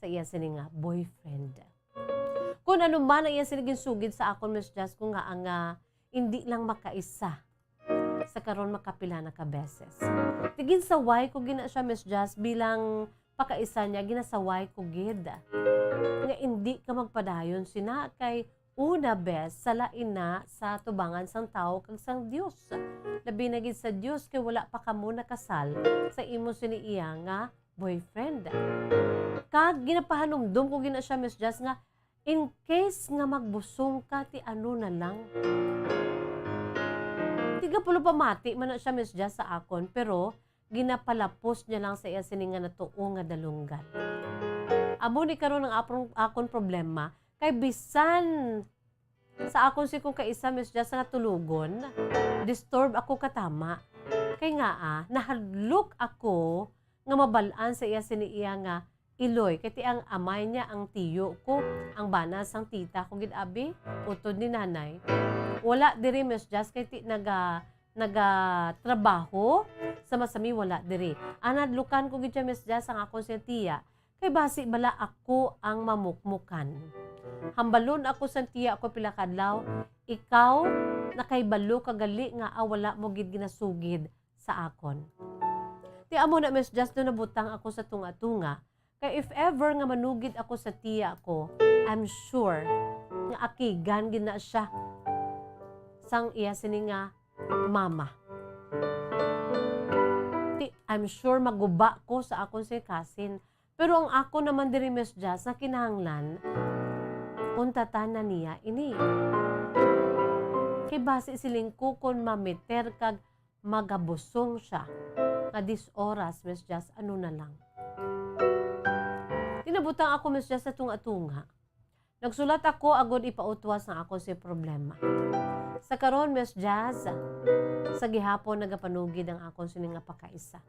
S9: sa iya sini nga boyfriend. Kung ano man ang iya sini ginsugid sa akon, Miss Jazz, kung nga ang hindi lang makaisa sa karon makapila na ka beses. Tigin saway ko gina siya, Miss Jazz, bilang pakaisa niya, ginasaway ko gid. Nga hindi ka magpadayon sina kay una bes sa laina sa tubangan sang tao kag sang Dios. Labi na gid sa Dios kay wala pa kamo nakasal sa imo siniiya nga boyfriend. Kag ginapahanumdum ko gina siya, Miss Jazz, nga in case nga magbusong ka ti ano na lang. Tiga pulo pamati man na siya, Miss Jazz, sa akon, pero ginapalapos niya lang sa iya sininga na tuo nga dalunggan. Amo ni karon ang akon problema kay bisan sa akon si kong kaisa, Miss Jazz, nga tulugon, disturb ako katama. Kay nga nahadlok ako nga mabalaan sa iya siniiya nga iloy. Kaya ang amay niya, ang tiyo ko, ang banas, ang tita ko, gidabi, utod ni nanay. Wala diri, Miss Jazz, kaya trabaho sa masami, wala diri. Anadlukan ko gid Miss Jazz, ang ako siya tiya, kay basi bala ako ang mamukmukan. Hambalon ako sa tiya ako pilakadlaw, ikaw nakaibalo kagali nga wala mo gid ginasugid sa akon. Ti amo na, Miss Jazz, doon nabutang ako sa tunga-tunga. Kaya if ever nga manugid ako sa tiya ko, I'm sure nga akigan gina siya sang iya sini nga mama. I'm sure maguba ko sa akon si cousin. Pero ang ako naman diri Miss Jazz na kinahanglan, untatan na niya ini. Kay base siling ko kung mamiter kag magabusong siya. Nga 10 oras, Miss Jazz, ano na lang. Tinabutang ako, Miss Jazz, sa tunga-tunga. Nagsulat ako agod ipautwas na ako si problema. Sa karon, Miss Jazz, sa gihapon nagapanugid ang akong sining nga pakaisa.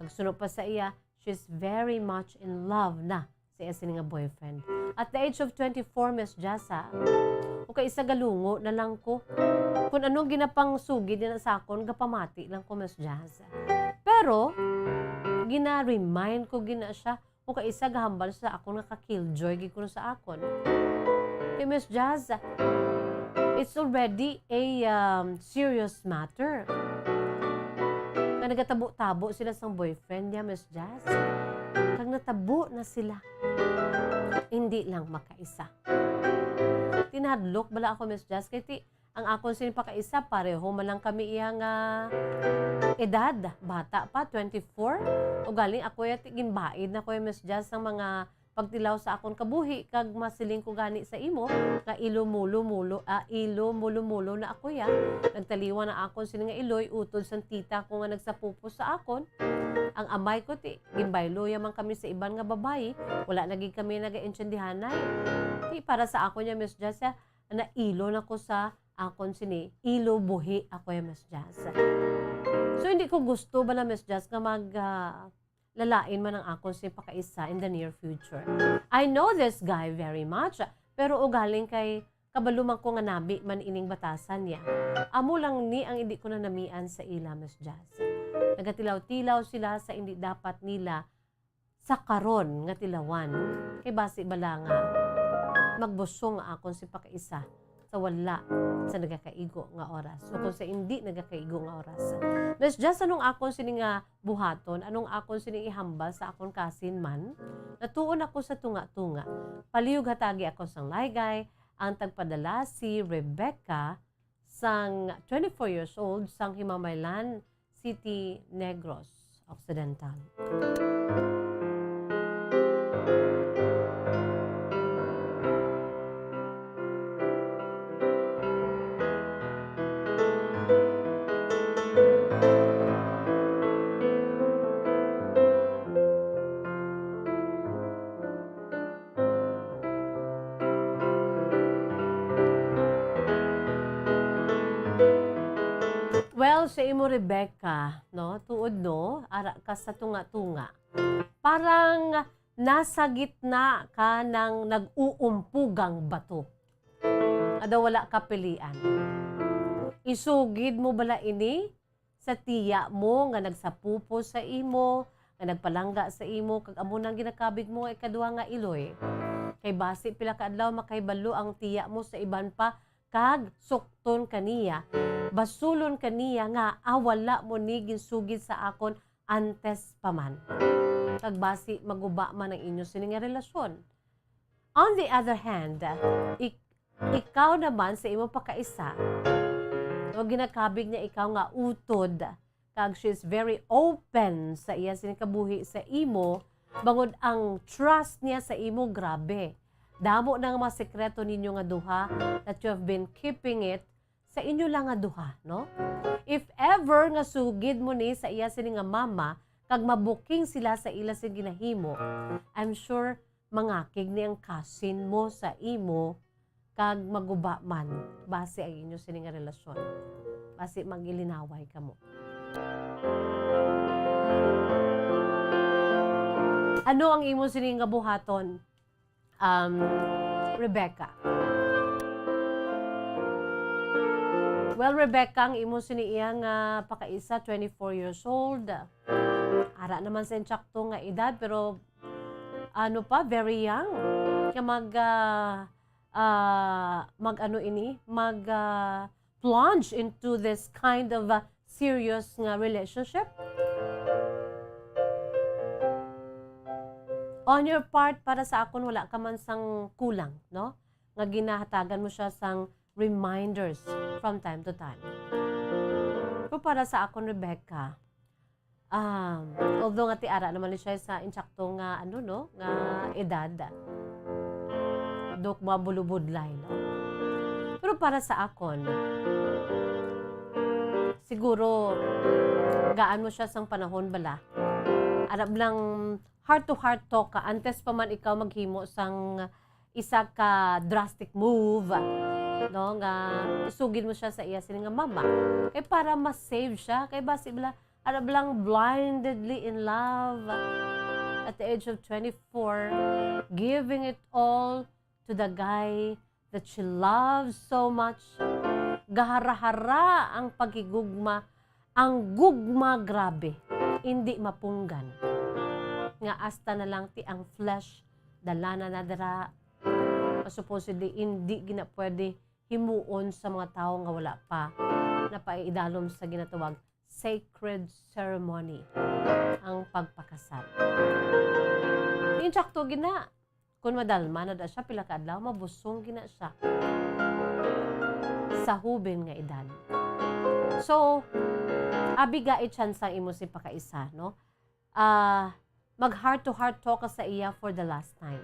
S9: Kagsunod pa sa iya, she's very much in love na sa iya sining nga boyfriend. At the age of 24, Miss Jazz, o kay isa galungo na lang ko. Kung anong ginapang sugid na sa akon, gapamati lang ko, Miss Jazz. Pero, gina-remind ko gina siya kung kay isa gahambal sa akon nga ka-killjoy gid ko sa akon. Kay Miss Jazz, it's already a serious matter. Nga nagatabo-tabo sila sa boyfriend niya, Miss Jazz. Kag natabo na sila. Hindi lang makaisa. Tinadlok bala ako, Miss Jazz, kaya ang akong sinipakaisa, pareho man lang kami iyang edad. Bata pa, 24. O galing ako ginbaid na ko, Miss Jazz, ng mga pagtilaw sa akong kabuhi, kag masiling ko gani sa imo, nga ilo mulo-mulo na ako ya. Nagtaliwan na akon sila nga iloy, utod sa tita ko nga nagsapupo sa akon. Ang amay ko, gimbaylo yaman kami sa iban nga babae, wala naging kami nag-intsindihanay. Para sa ako niya, Miss Jazz, na ilo na ko sa akon sini, ilo buhi ako ya, Miss Jazz. So, hindi ko gusto bala, Miss Jazz, nga lalain man ang akon si pakaisa in the near future. I know this guy very much, pero ugaling kay kabaluman ko nga nabi man ining batasan niya. Amo lang ni ang hindi ko na namian sa ila, Miss Jazz. Nagatilaw-tilaw sila sa hindi dapat nila sa karon nga tilawan. Kay basi bala nga magbusong akon si pakaisa sa wala sa nagakaigo nga oras. So kung sa hindi nagakaigo nga oras. Miss Jazz, anong akon sini nga buhaton, anong akon sini ihambal sa akon kasin man, natuon ako sa tunga-tunga. Palihog hatagi ako sang laygay, ang tagpadala si Rebecca sang 24 years old sang Himamaylan City, Negros Occidental. Well, sa imo Rebecca, no, tuod no, ara ka sa tunga-tunga. Parang nasa gitna ka ng nag-uumpugang bato. Ada wala ka pilian. Isugid mo bala ini sa tiya mo nga nagsapupo sa imo, nga nagpalangga sa imo, kag amo nang ginakabig mo ay kadua nga iloy. Kay basi pila ka adlaw makaibalo ang tiya mo sa iban pa, kag sukton kaniya. Basulon kaniya nga awala mo ni ginsugid sa akon antes pa man. Kagbasi maguba man ang inyo sining nga relasyon. On the other hand, ikaw naman sa imo pakaisa, o ginakabig niya ikaw nga utod, kag she's very open sa iya sining kabuhi sa imo, bangod ang trust niya sa imo grabe. Damo na nga mga sekreto ninyo nga duha that you have been keeping it sa inyo lang nga duha, no? If ever nga sugid mo ni sa iya sini nga mama, kag mabuking sila sa ila sa ginahimo, I'm sure mangakig ni ang cousin mo sa imo, kag maguba man, base ang inyo sini nga relasyon. Base magilinaway ka mo. Ano ang imo sini nga buhaton, Rebecca? Well, Rebecca, ang imo siniya nga pakaisa, 24 years old. Ara naman sa insakto nga edad, pero ano pa, very young. Kaya plunge into this kind of serious nga relationship. On your part, para sa akon, wala ka man sang kulang, no? nga ginahatagan mo siya sang reminders from time to time. Pero para sa akon, Rebecca, although nga tiara naman siya sa insakto nga nga edad, dok mabulubudlay, no? Pero para sa akon, siguro gaan mo siya sang panahon bala. Arab lang heart-to-heart talk ka antes pa man ikaw maghimo sang isa ka drastic move, no, nga isugid mo siya sa iya sini nga mama. Kay para ma-save siya, kay basi bala arab lang blindedly in love at the age of 24, giving it all to the guy that she loves so much. Gahara-hara ang pagigugma, ang gugma grabe, hindi mapunggan. Nga asta na lang ti ang flesh, dala na nadara, supposedly hindi gina pwede himuon sa mga tao nga wala pa na paiidalom sa ginatawag sacred ceremony, ang pagpakasal. Yung tsakto gina, kung madalma na da siya, pila ka adlaw, mabusong gina siya sa hubin nga edad. So, abiga chance ang imo si pakaisa, no? Mag heart-to-heart talk ka sa iya for the last time.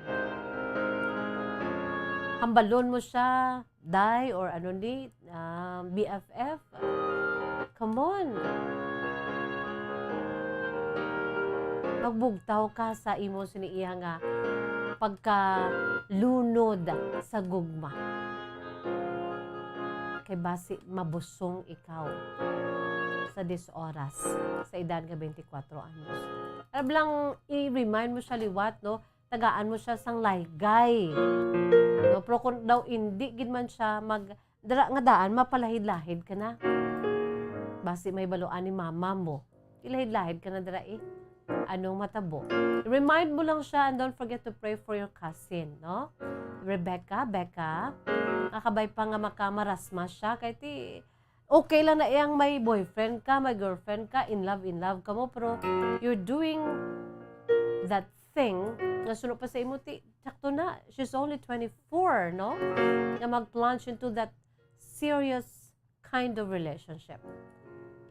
S9: Hambalon mo siya, die, or BFF. Come on. Magbugtaw ka sa imo siniiya nga pagkalunod sa gugma. Kay basi mabusong ikaw sa 10 oras sa edad nga 24 anyos. Arab lang i-remind mo siya liwat, no? Tagaan mo siya sang laygay. No? Pero kung daw hindi gid man siya dara nga daan mapalahid-lahid ka na. Basi may baluan ni mama mo. Ilahid-lahid ka na dara anong matabo. Remind mo lang siya and don't forget to pray for your cousin, no? Becca, nakabay pa nga makamarasma siya kay ti okay lang na iyang may boyfriend ka, may girlfriend ka, in love ka mo, pero you're doing that thing nga sunod pa sa imo ti sakto na, she's only 24, no? Nga mag-plunge into that serious kind of relationship.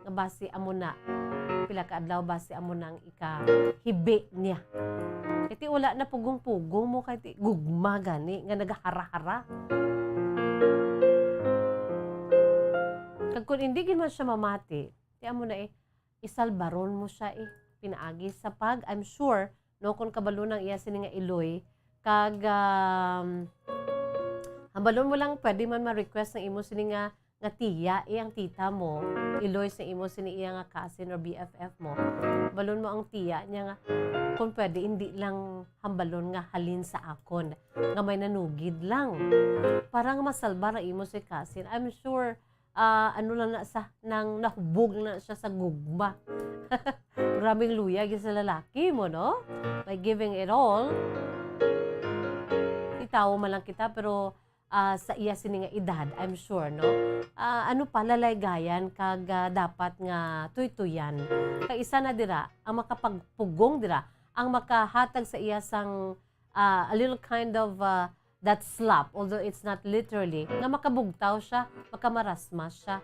S9: Nga basi amo na pila ka adlaw basi amo nang ikahibi niya. Kaya wala na pugong-pugong mo kay gugma gani nga nagahara-hara. Kag kung hindi man siya mamati, ti amo na isalbaron mo siya pinaagi sa I'm sure no kung kabalo nang iya sini nga iloy kag hambalon mo lang pwede man ma-request ng imo sini nga tiya, ang tita mo, iloy sa imo sini iya nga cousin or BFF mo. Balon mo ang tiya niya nga, kung pwede, hindi lang hambalon nga halin sa akon, nga may nanugid lang. Parang masalba na imo si cousin. I'm sure, nang nahubog na siya sa gugma. Grabing luya sa lalaki mo, no? By giving it all, itaw man lang kita, pero sa iya sini nga edad, I'm sure, no? Palalagayan kag dapat nga tuytuyan. Kay isa na dira, ang makapagpugong dira, ang makahatag sa iya sang a little kind of that slap, although it's not literally, nga makabugtaw siya, makamarasmas siya.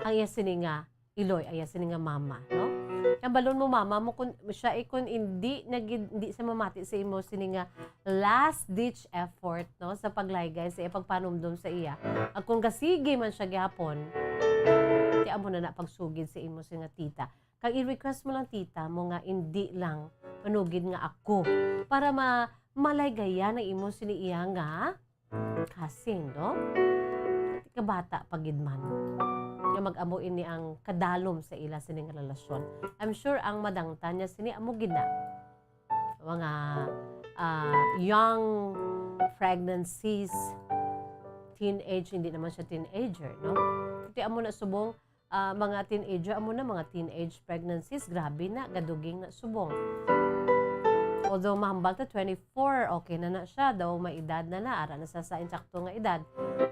S9: Ang iya sini nga iloy, ang iya sini nga mama, no? Ang balon mo mama mo kun siya ikon hindi sa mamati sa imo sini nga last ditch effort, no, sa paglaygay sa pagpanumdum sa iya. At kung kasige man siya gyapon, ti amo na pagsugid sa imo sini nga tita. Kag i-request mo lang tita mo nga hindi lang manugid nga ako para malaygayan ang imo sini iya nga kasing, no? Kabata pagidman. Mag-amo ini ang kadalom sa ila sining relasyon. I'm sure ang madangtan niya sini amo gina. Mga young pregnancies, teenage, hindi naman siya teenager, no? Iti amo na subong mga teenager, amo na mga teenage pregnancies, grabe na, gaduging na subong. Although mahambal ta 24, okay na siya, daw may edad na ara na sa insakto nga edad.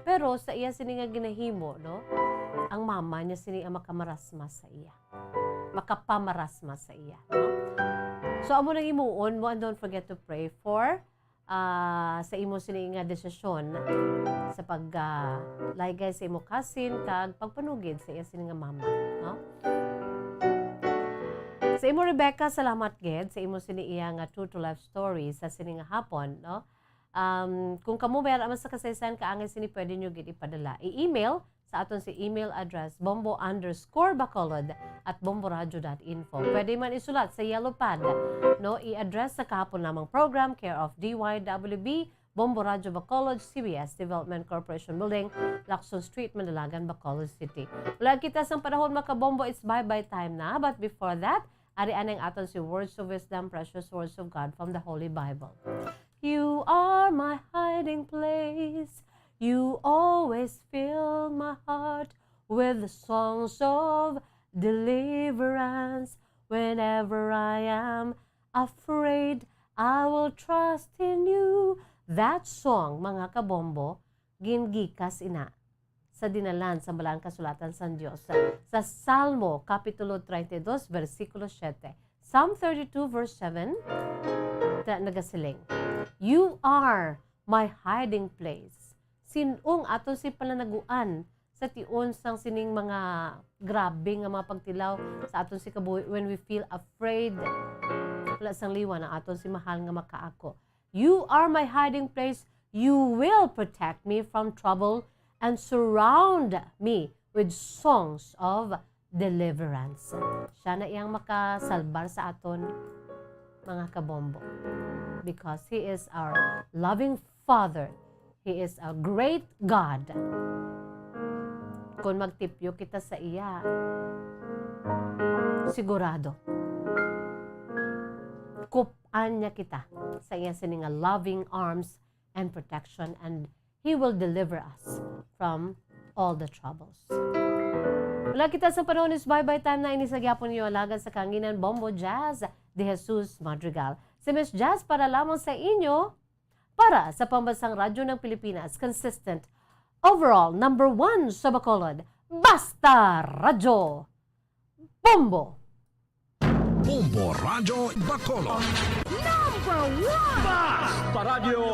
S9: Pero sa iya sini nga ginahimo, no? Ang mama niya sini ang makamarasmas sa iya. Makapamarasmas sa iya, no? So amo nang imuon mo and don't forget to pray for sa imo sini nga desisyon sa laygay sa imo kasin kag pagpanugid sa iya sini nga mama, no? Sa imo Rebecca, salamat gid sa imo sini iya nga true to life story sa sini nga hapon, no? Kung kamo mayroon man sa kasaysayan kaangay sini pwede nyo gid ipadala. I-email sa aton si email address bombo_bacolod@bomboradio.info. Pwede man isulat sa yellow pad, no? I-address sa kahapon namang program, care of DYWB, Bombo Radio Bacolod, CBS Development Corporation Building, Lacson Street, Mandalagan, Bacolod City. Wala kita sa panahon makabombo, it's bye-bye time na. But before that, ari-anang aton si Words of Wisdom, Precious Words of God from the Holy Bible. You are my hiding place. You always fill my heart with the songs of deliverance. Whenever I am afraid, I will trust in you. That song, mga kabombo, gingikas ina sa dinalan sa balaan kasulatan sa Diyos. Sa Salmo, Kapitulo 32, versikulo 7. Psalm 32, verse 7, nagasiling, You are my hiding place. Sinong ato si pananaguan sa tiun sang sining mga grabe nga mga pagtilaw sa aton si kabuhi when we feel afraid. Wala sang liwan ang aton si mahal nga makaako. You are my hiding place. You will protect me from trouble and surround me with songs of deliverance. Siya na iyang makasalbar sa aton, mga kabombo. Because He is our loving Father. He is a great God. Kung magtipyo kita sa iya, sigurado, kupan niya kita sa iya sining loving arms and protection, and He will deliver us from all the troubles. Wala kita sa panahon is bye-bye time na inisagyapon niyo alagan sa kanginan Bombo Jazz de Jesus Madrigal. Si Miss Jazz para lamang sa inyo, para sa pambansang radyo ng Pilipinas, consistent, overall, #1 sa Bacolod, Basta Radyo Bombo!
S8: Bombo Radio Bacolod.
S10: #1
S8: Basta Radio